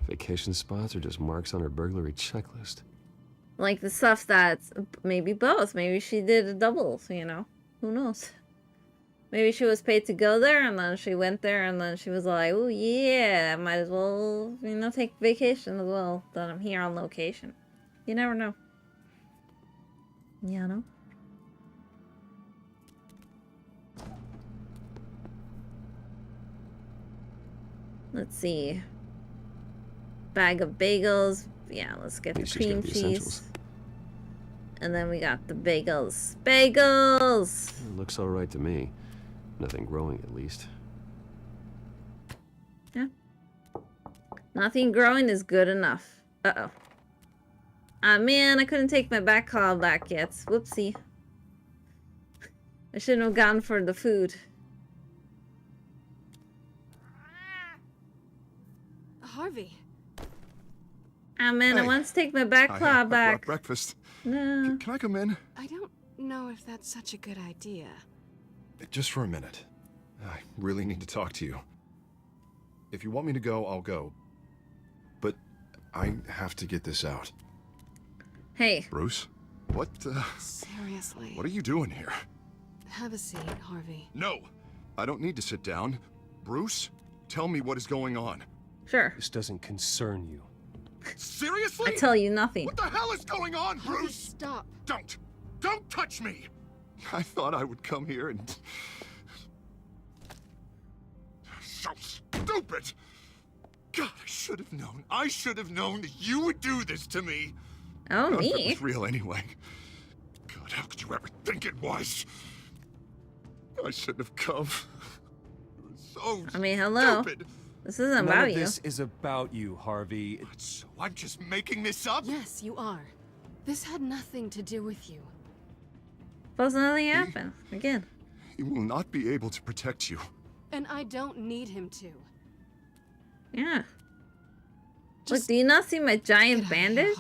Vacation spots are just marks on her burglary checklist. Like the stuff that's maybe both. Maybe she did a double, you know? Who knows? Maybe she was paid to go there, and then she went there, and then she was like, oh yeah, I might as well, you know, take vacation as well, that I'm here on location. You never know. You know? Let's see. Bag of bagels. Yeah, let's get the cream cheese. And then we got the bagels. Bagels! It looks all right to me. Nothing growing, at least. Yeah. Nothing growing is good enough. Uh-oh. Ah, man, I couldn't take my back claw back yet. Whoopsie. I shouldn't have gone for the food. Harvey. Ah, man, I want to take my back claw I back. brought breakfast. No. Can I come in? I don't know if that's such a good idea. Just for a minute. I really need to talk to you. If you want me to go, I'll go. But I have to get this out. Hey. Bruce? What, Seriously. What are you doing here? Have a seat, Harvey. No! I don't need to sit down. Bruce, tell me what is going on. Sure. This doesn't concern you. Seriously? I tell you nothing. What the hell is going on, Harvey, Bruce? stop. Don't touch me! I thought I would come here and... So stupid! God, I should have known. I should have known that you would do this to me. Oh, None me? of it was real anyway. God, how could you ever think it was? I shouldn't have come. It was so I mean, hello. stupid. This isn't None about of you. this is about you, Harvey. So I'm just making this up? Yes, you are. This had nothing to do with you. Suppose nothing happened. Again. He will not be able to protect you. And I don't need him to. Yeah. Look, do you not see my giant bandage?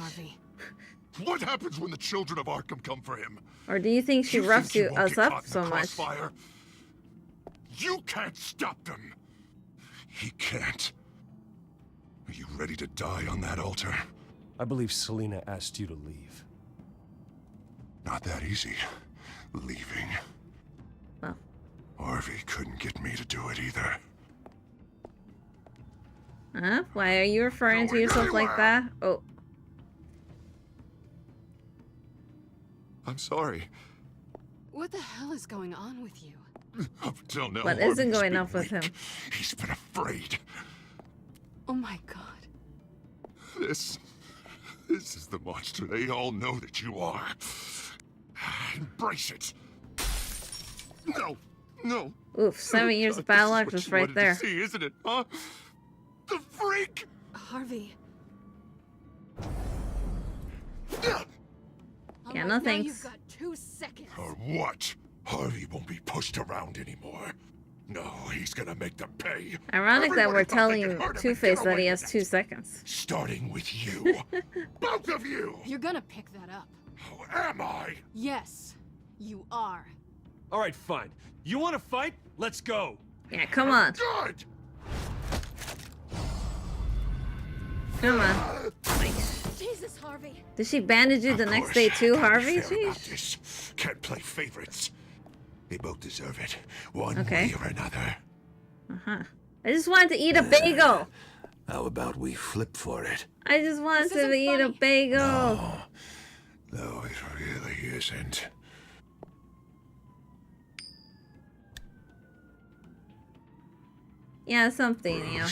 What happens when the children of Arkham come for him? Or do you think she You roughs think you won't us get up caught in so the much? crossfire? You can't stop them. He can't. Are you ready to die on that altar? I believe Selina asked you to leave. Not that easy. Leaving. Well. Harvey couldn't get me to do it either. Huh? Why are you referring to yourself like that? Oh. I'm sorry. What the hell is going on with you? Up until now, What isn't Harvey's going been on with him? weak. He's been afraid. Oh my god. This is the monster they all know that you are. Embrace it. No. Oof, 7 years of bad luck just right there. See, isn't it, huh? The freak! Harvey. Yeah, no thanks. You've got 2 seconds. Or what? Harvey won't be pushed around anymore. No, he's gonna make them pay. Ironic that Everyone we're who thought they telling could hurt him and Two-Face get that away he with has it. 2 seconds. Starting with you. Both of you! You're gonna pick that up. Who am I? Yes, you are. All right, fine. You want to fight? Let's go. Yeah, come on. Good! Come on. Jesus, Harvey. Did she bandage you the next day too, Harvey? Jeez. Can't play favorites. They both deserve it, one Okay. way or another. Uh-huh. I just wanted to eat a bagel. How about we flip for it? I just wanted to eat a bagel. No, it really isn't. Yeah, something, you know.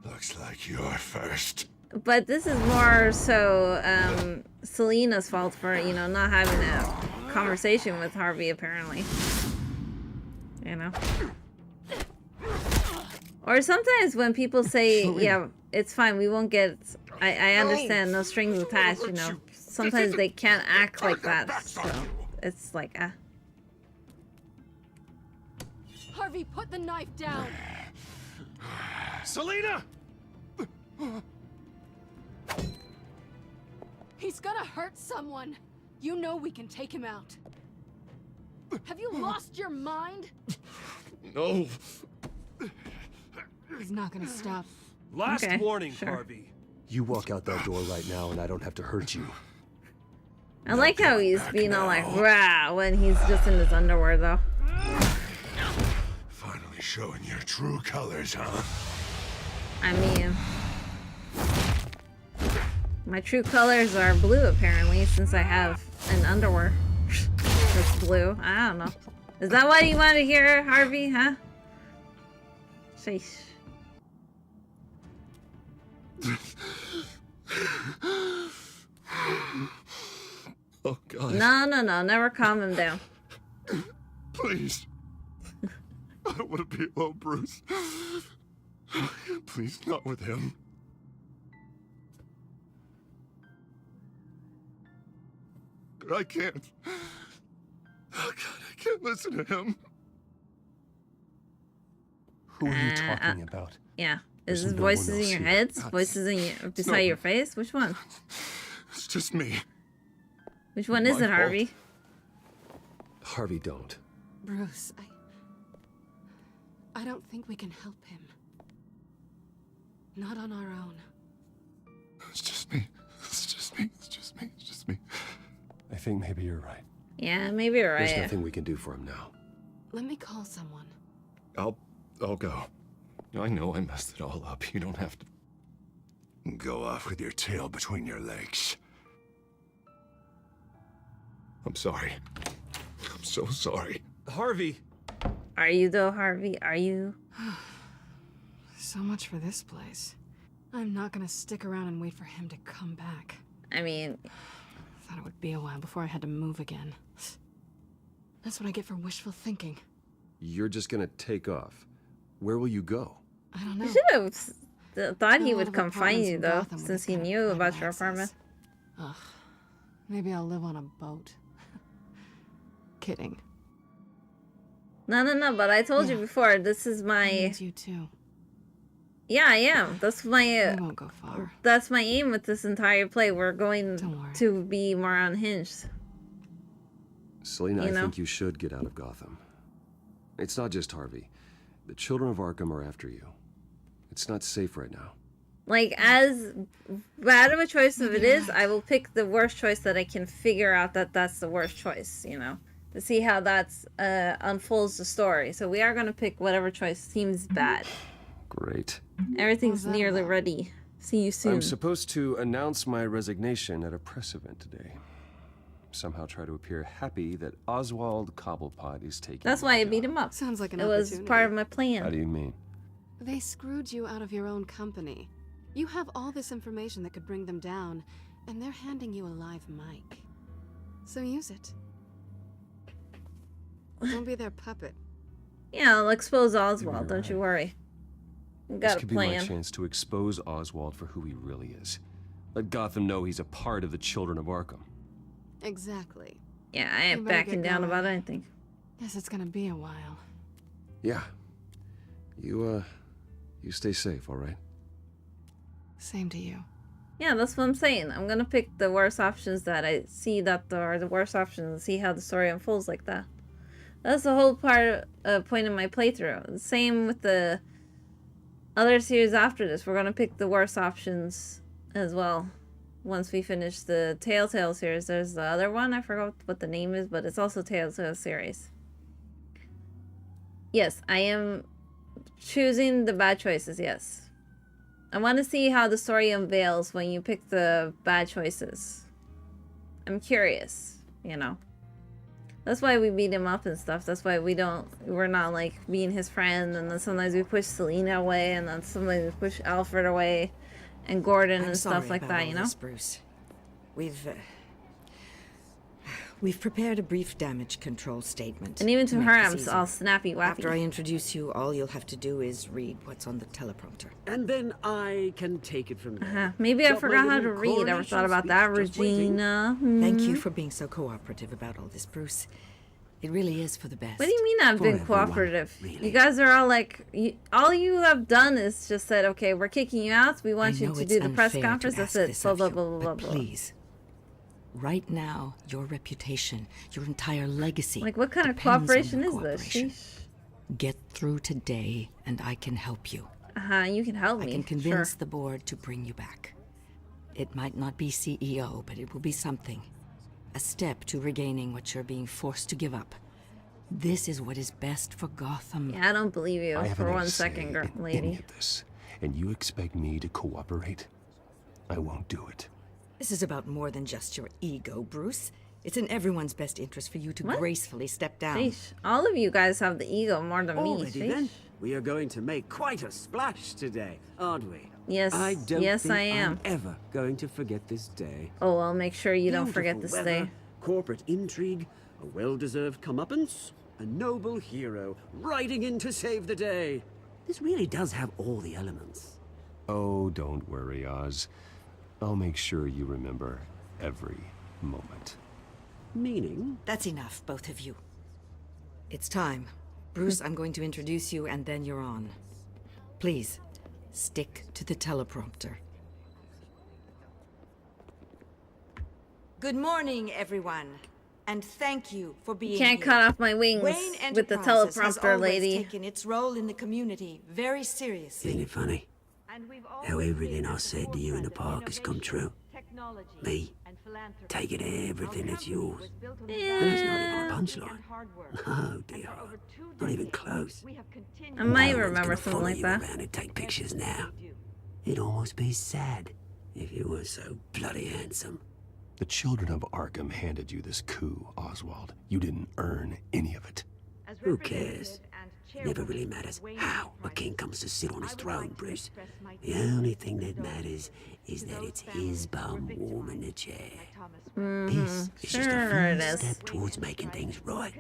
Looks like you're first. But this is more so Selena's fault for, you know, not having a conversation with Harvey, apparently. You know? Or sometimes when people say, yeah, it's fine, we won't get... I understand, no strings attached, you know. Sometimes they can't act like that, so it's like, Harvey, put the knife down. Selena! He's gonna hurt someone. You know we can take him out. Have you lost your mind? No. He's not gonna stop. Last Okay, warning, sure. Harvey. You walk out that door right now and I don't have to hurt you. I like how he's being all like, rah, when he's just in his underwear, though. Finally showing your true colors, huh? I mean... My true colors are blue, apparently, since I have an underwear that's blue. I don't know. Is that what you want to hear, Harvey, huh? Sheesh. Oh, God. No, never calm him down. Please. I don't want to be alone, Bruce. Please, not with him. I can't. Oh, God, I can't listen to him. Who are you talking about? Yeah. Is There's this no one voices in else your here. heads? Voices in your, beside your face? Which one? It's just me. Which one is My it, Harvey? Harvey, don't. Bruce, I don't think we can help him. Not on our own. It's just me. It's just me. It's just me. It's just me. I think maybe you're right. Yeah, maybe you're right. There's nothing we can do for him now. Let me call someone. I'll go. I know I messed it all up. You don't have to go off with your tail between your legs. I'm sorry. I'm so sorry. Harvey! Are you though, Harvey? Are you? So much for this place. I'm not gonna stick around and wait for him to come back. I mean... Thought it would be a while before I had to move again. That's what I get for wishful thinking. You're just gonna take off. Where will you go? I don't know. You should have thought he A lot would of come find apartments you, in though, Gotham with since he this kind of knew about private your access. apartment. Ugh. Maybe I'll live on a boat. Kidding. No, but I told you before, this is I my... need you too. Yeah, I am. That's my... We won't go far. That's my aim with this entire play. We're going to be more unhinged. Selena, You I know? think you should get out of Gotham. It's not just Harvey. The children of Arkham are after you. It's not safe right now. Like, as bad of a choice as it is, I will pick the worst choice that I can figure out that that's the worst choice, you know? To see how that's unfolds the story. So we are going to pick whatever choice seems bad. Great. Everything's nearly ready. See you soon. I'm supposed to announce my resignation at a press event today. Somehow try to appear happy that Oswald Cobblepot is taking That's why I beat him up. Sounds like an It was opportunity. part of my plan. How do you mean? They screwed you out of your own company. You have all this information that could bring them down, and they're handing you a live mic. So use it. Don't be their puppet. Yeah, I'll expose Oswald, don't you worry. We This got a could be my plan. chance to expose Oswald for who he really is. Let Gotham know he's a part of the children of Arkham. Exactly. Yeah, I ain't You better backing get down going. about anything. Guess it's gonna be a while. Yeah. You stay safe, all right? Same to you. Yeah, that's what I'm saying. I'm gonna pick the worst options that I see that are the worst options and see how the story unfolds like that. That's the whole point of my playthrough. Same with the other series after this. We're gonna pick the worst options as well. Once we finish the Telltale series, there's the other one. I forgot what the name is, but it's also Telltale series. Yes, I am choosing the bad choices, yes. I want to see how the story unveils when you pick the bad choices. I'm curious, you know. That's why we beat him up and stuff. That's why we're not like being his friend, and then sometimes we push Selena away, and then sometimes we push Alfred away, and Gordon and stuff like that, you know? Bruce. We've prepared a brief damage control statement. And even to make her, this I'm easy. all snappy wappy. After I introduce you, all you'll have to do is read what's on the teleprompter. And then I can take it from there. Maybe I Got my forgot how little to read. Ever coronation thought about speech that, just waiting. Regina? Thank you Hmm. for being so cooperative about all this, Bruce. It really is for the best. What do you mean I've been cooperative? You guys are all like, all you have done is just said, okay, we're kicking you out. We want you to do the press conference. That's it. Blah, blah, blah, blah, blah. Please. Right now, your reputation, your entire legacy. Like, what kind of depends on cooperation your is this? cooperation. Sheesh. Get through today, and I can help you. You can help me. I can convince Sure. the board to bring you back. It might not be CEO, but it will be something. A step to regaining what you're being forced to give up. This is what is best for Gotham. Yeah, I don't believe you I haven't for any 1 say second, in any lady. of this, and you expect me to cooperate? I won't do it. This is about more than just your ego, Bruce. It's in everyone's best interest for you to gracefully step down. Sheesh. All of you guys have the ego more than me. Already Sheesh. then, we are going to make quite a splash today, aren't we? Yes, I don't yes, think I am. I'm ever going to forget this day. Oh, I'll make sure you don't forget this Beautiful weather, day. corporate intrigue, a well-deserved comeuppance, a noble hero riding in to save the day. This really does have all the elements. Oh, don't worry, Oz. I'll make sure you remember every moment. Meaning? That's enough, both of you. It's time. Bruce, I'm going to introduce you, and then you're on. Please, stick to the teleprompter. Good morning, everyone. And thank you for being Can't here. cut off my wings Wayne with the Enterprises has teleprompter, always lady. taken its role in the community very seriously. Isn't it funny? How everything I said to you in the park has come true. Me, taking everything that's yours. And that's not even a punchline. No, dear. Not even close. I might No one's remember gonna something follow like you that. around and take pictures now. It'd almost be sad if you were so bloody handsome. The children of Arkham handed you this coup, Oswald. You didn't earn any of it. Who cares? It never really matters how a king comes to sit on his throne, Bruce. The only thing that matters is that it's his bum warm in the chair. This is just a Sure it first is. step towards making things right.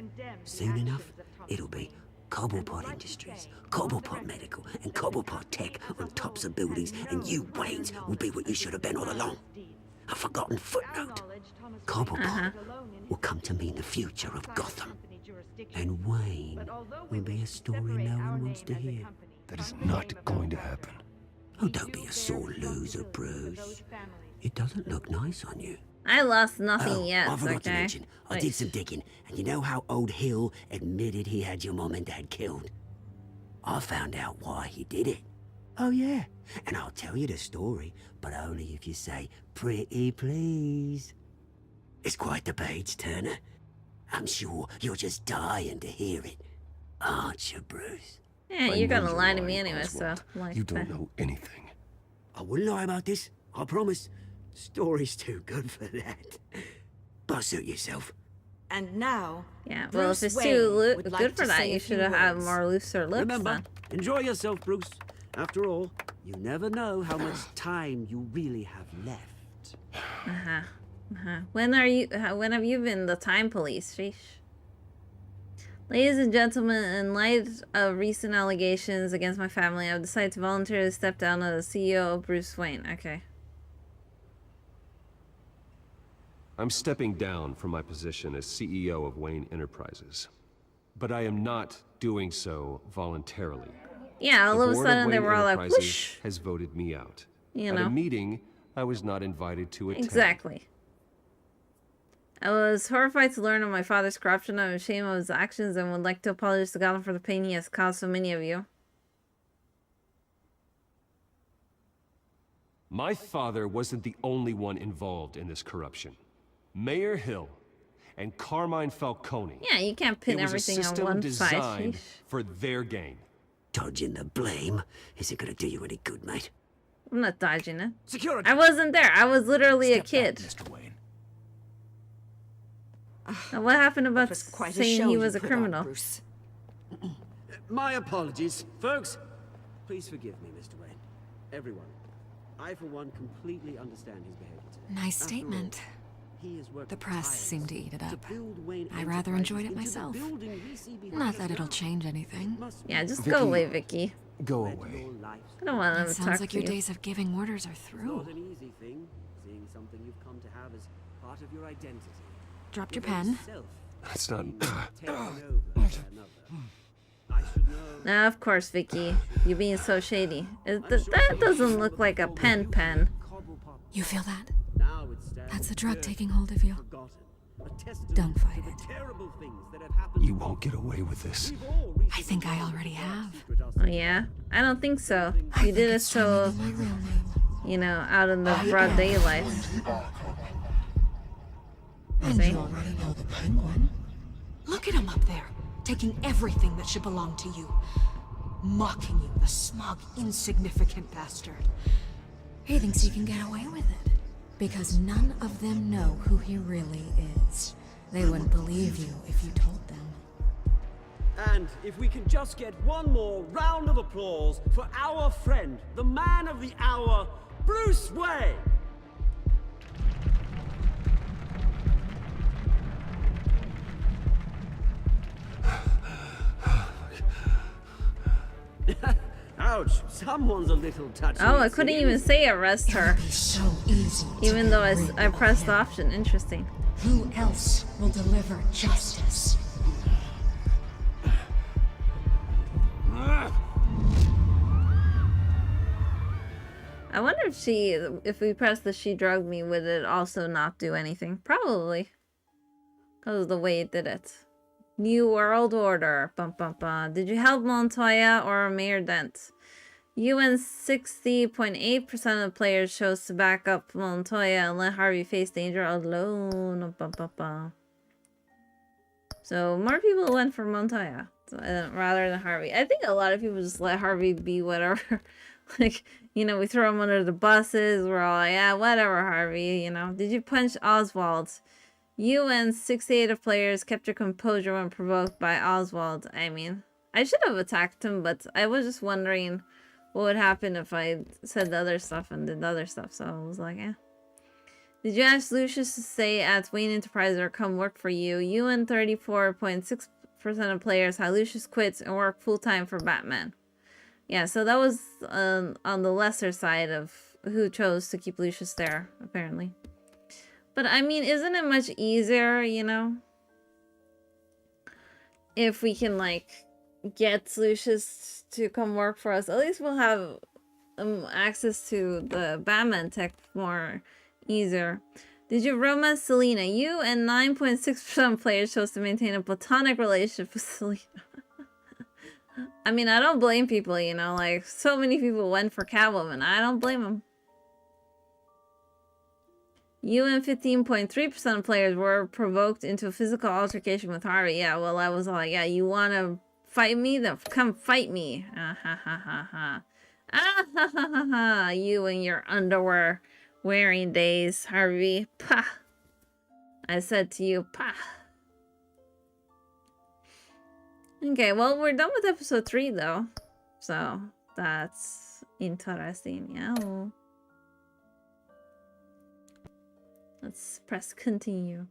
Soon enough, it'll be Cobblepot Industries, Cobblepot Medical, and Cobblepot Tech on tops of buildings, and you, Waynes, will be what you should have been all along. A forgotten footnote. Cobblepot will come to mean the future of Gotham. And Wayne will be a story no one wants to hear. That is not going to happen. Oh, don't be a sore loser, Bruce. It doesn't look nice on you. I lost nothing yet, I forgot to okay? mention, I Wait. did some digging, and you know how old Hill admitted he had your mom and dad killed? I found out why he did it. Oh, yeah. And I'll tell you the story, but only if you say, pretty please. It's quite the page, Turner. I'm sure you're just dying to hear it. Aren't you, Bruce? Yeah, I you're know gonna you're lie to lying, me anyway, so... Oswald. like You don't that. know anything. I wouldn't lie about this, I promise. Story's too good for that. But suit yourself. And now, Yeah, well, if Bruce it's Wayne too would good like for to that, say you a should few have had words. more looser lips Remember, then. enjoy yourself, Bruce. After all, you never know how much time you really have left. When have you been the time police? Sheesh. Ladies and gentlemen, in light of recent allegations against my family, I've decided to voluntarily step down as the CEO of Bruce Wayne. Okay. I'm stepping down from my position as CEO of Wayne Enterprises. But I am not doing so voluntarily. Yeah, all of a The board sudden they Wayne were all like, Enterprises whoosh. has voted me out. You At know. a meeting I was not invited to attend. Exactly. I was horrified to learn of my father's corruption. I'm ashamed of his actions and would like to apologize to God for the pain he has caused so many of you. My father wasn't the only one involved in this corruption. Mayor Hill and Carmine Falcone. Yeah, you can't pin It was a everything on system one designed side. for their gain. Dodging the blame isn't gonna do you any good, mate. I'm not dodging it. Security. I wasn't there. I was literally a kid. Mr. Wayne. Now, what happened about quite a saying show he you was a put on, criminal? Bruce. My apologies, folks. Please forgive me, Mr. Wayne. Everyone. I, for one, completely understand his behavior today. Nice After all, statement. he has worked The press seemed to eat it up. build Wayne I rather Enterprises enjoyed it into the myself. building we see behind Not us that it'll now. change anything. Yeah, just Vicky, go away, Vicky. Go away. I don't want It to sounds talk like to your you. days of giving orders are It's through. not an easy thing, seeing something you've come to have as part of your identity. Dropped your Your very pen. self That's not... taken over by another. I should know. Now, of course, Vicky. You being so shady. That doesn't look like a pen. You feel that? Now it stands That's the drug there, taking hold of you. forgotten. A testament Don't fight to the it. terrible things that have happened. You won't get away with this. We've all reached I think I already have. Oh, yeah? I don't think so. You did it so, you know, out in the broad daylight. And See? you already know the penguin. Look at him up there, taking everything that should belong to you. Mocking you, the smug, insignificant bastard. He thinks he can get away with it. Because none of them know who he really is. They wouldn't believe you if you told them. And if we can just get one more round of applause for our friend, the man of the hour, Bruce Wayne. Ouch, someone's a little touchy. Oh, I couldn't even say arrest her. So easy. Even though I pressed the option. Interesting. Who else will deliver justice? I wonder if we press the she drugged me, would it also not do anything? Probably. Because of the way it did it. New World Order. Bum, bum, bum. Did you help Montoya or Mayor Dent? UN 60.8% of the players chose to back up Montoya and let Harvey face danger alone. Bum, bum, bum. So more people went for Montoya rather than Harvey. I think a lot of people just let Harvey be whatever. Like, you know, we throw him under the buses. We're all like, yeah, whatever, Harvey, you know. Did you punch Oswald? UN 68 of players kept their composure when provoked by Oswald. I mean, I should have attacked him, but I was just wondering what would happen if I said the other stuff and did the other stuff. So I was like, eh. Did you ask Lucius to stay at Wayne Enterprises or come work for you? UN 34.6% of players had Lucius quit and work full-time for Batman. Yeah, so that was on the lesser side of who chose to keep Lucius there, apparently. But, I mean, isn't it much easier, you know? If we can, like, get Lucius to come work for us. At least we'll have access to the Batman tech more easier. Did you romance Selena? You and 9.6% of players chose to maintain a platonic relationship with Selena. I mean, I don't blame people, you know, like, so many people went for Catwoman. I don't blame them. You and 15.3% of players were provoked into a physical altercation with Harvey. Yeah, well, I was like, yeah, you want to fight me? Then come fight me. Ah, ha, ha, ha, ha. Ah, ha, ha, ha, ha. You and your underwear wearing days, Harvey. Pah. I said to you, pah. Okay, well, we're done with episode 3, though. So, that's interesting, yeah. Let's press continue.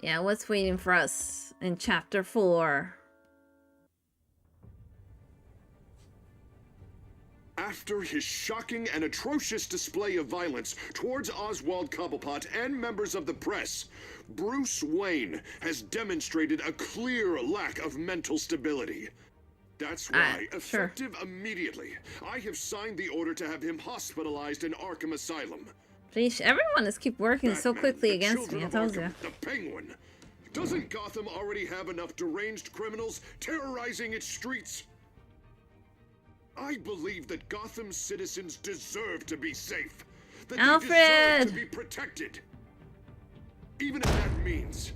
yeah, what's waiting for us in chapter 4? After his shocking and atrocious display of violence towards Oswald Cobblepot and members of the press, Bruce Wayne has demonstrated a clear lack of mental stability. That's why, effective immediately, I have signed the order to have him hospitalized in Arkham Asylum. Jeez, everyone is keep working so quickly against me, I told you. The Penguin. Doesn't Gotham already have enough deranged criminals terrorizing its streets? I believe that Gotham's citizens deserve to be safe. That they deserve to be protected. Even if that means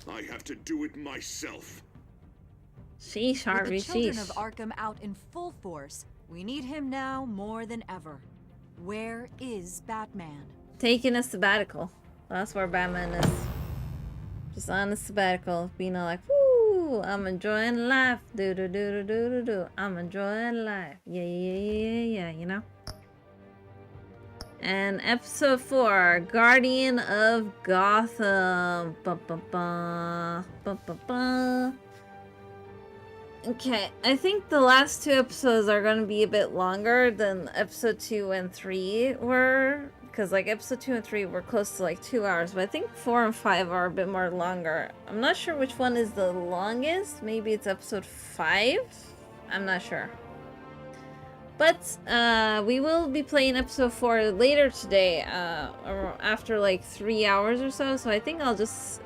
I have to do it myself. Sheesh, Harvey, With the children sheesh. of Arkham out in full force, we need him now more than ever. Where is Batman? Taking a sabbatical. That's where Batman is. Just on a sabbatical, being all like, woo, I'm enjoying life. Do do do do do do do. I'm enjoying life. Yeah, yeah, yeah, yeah, yeah, you know? And episode 4, Guardian of Gotham. Ba ba ba. Ba ba ba. Okay, I think the last 2 episodes are going to be a bit longer than episode 2 and 3 were. Because like episode 2 and 3 were close to like 2 hours. But I think 4 and 5 are a bit more longer. I'm not sure which one is the longest. Maybe it's episode 5? I'm not sure. But we will be playing episode 4 later today. After like 3 hours or so. So I think I'll just...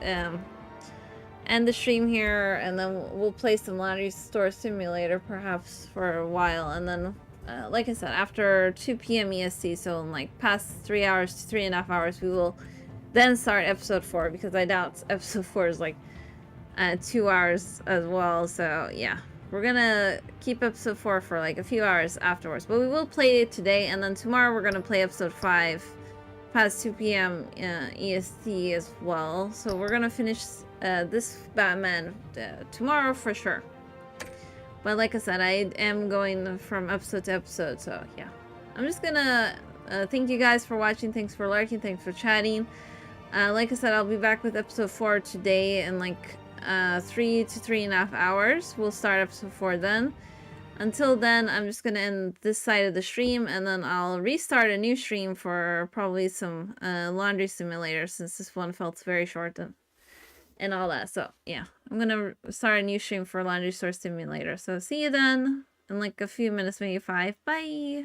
end the stream here, and then we'll play some Laundry Store Simulator perhaps for a while, and then like I said, after 2 p.m. EST, so in like past 3 hours to 3.5 hours, we will then start episode 4, because I doubt episode 4 is like 2 hours as well. So yeah, we're gonna keep episode 4 for like a few hours afterwards, but we will play it today, and then tomorrow we're gonna play episode 5 past 2 p.m. EST as well. So we're gonna finish this Batman tomorrow for sure. But like I said, I am going from episode to episode, so yeah. I'm just gonna thank you guys for watching. Thanks for lurking. Thanks for chatting. Like I said, I'll be back with episode 4 today in like 3 to 3.5 hours. We'll start episode 4 then. Until then, I'm just gonna end this side of the stream, and then I'll restart a new stream for probably some Laundry Simulator, since this one felt very short and all that. So yeah, I'm gonna start a new stream for Laundry Store Simulator. So see you then in like a few minutes, maybe 5. Bye.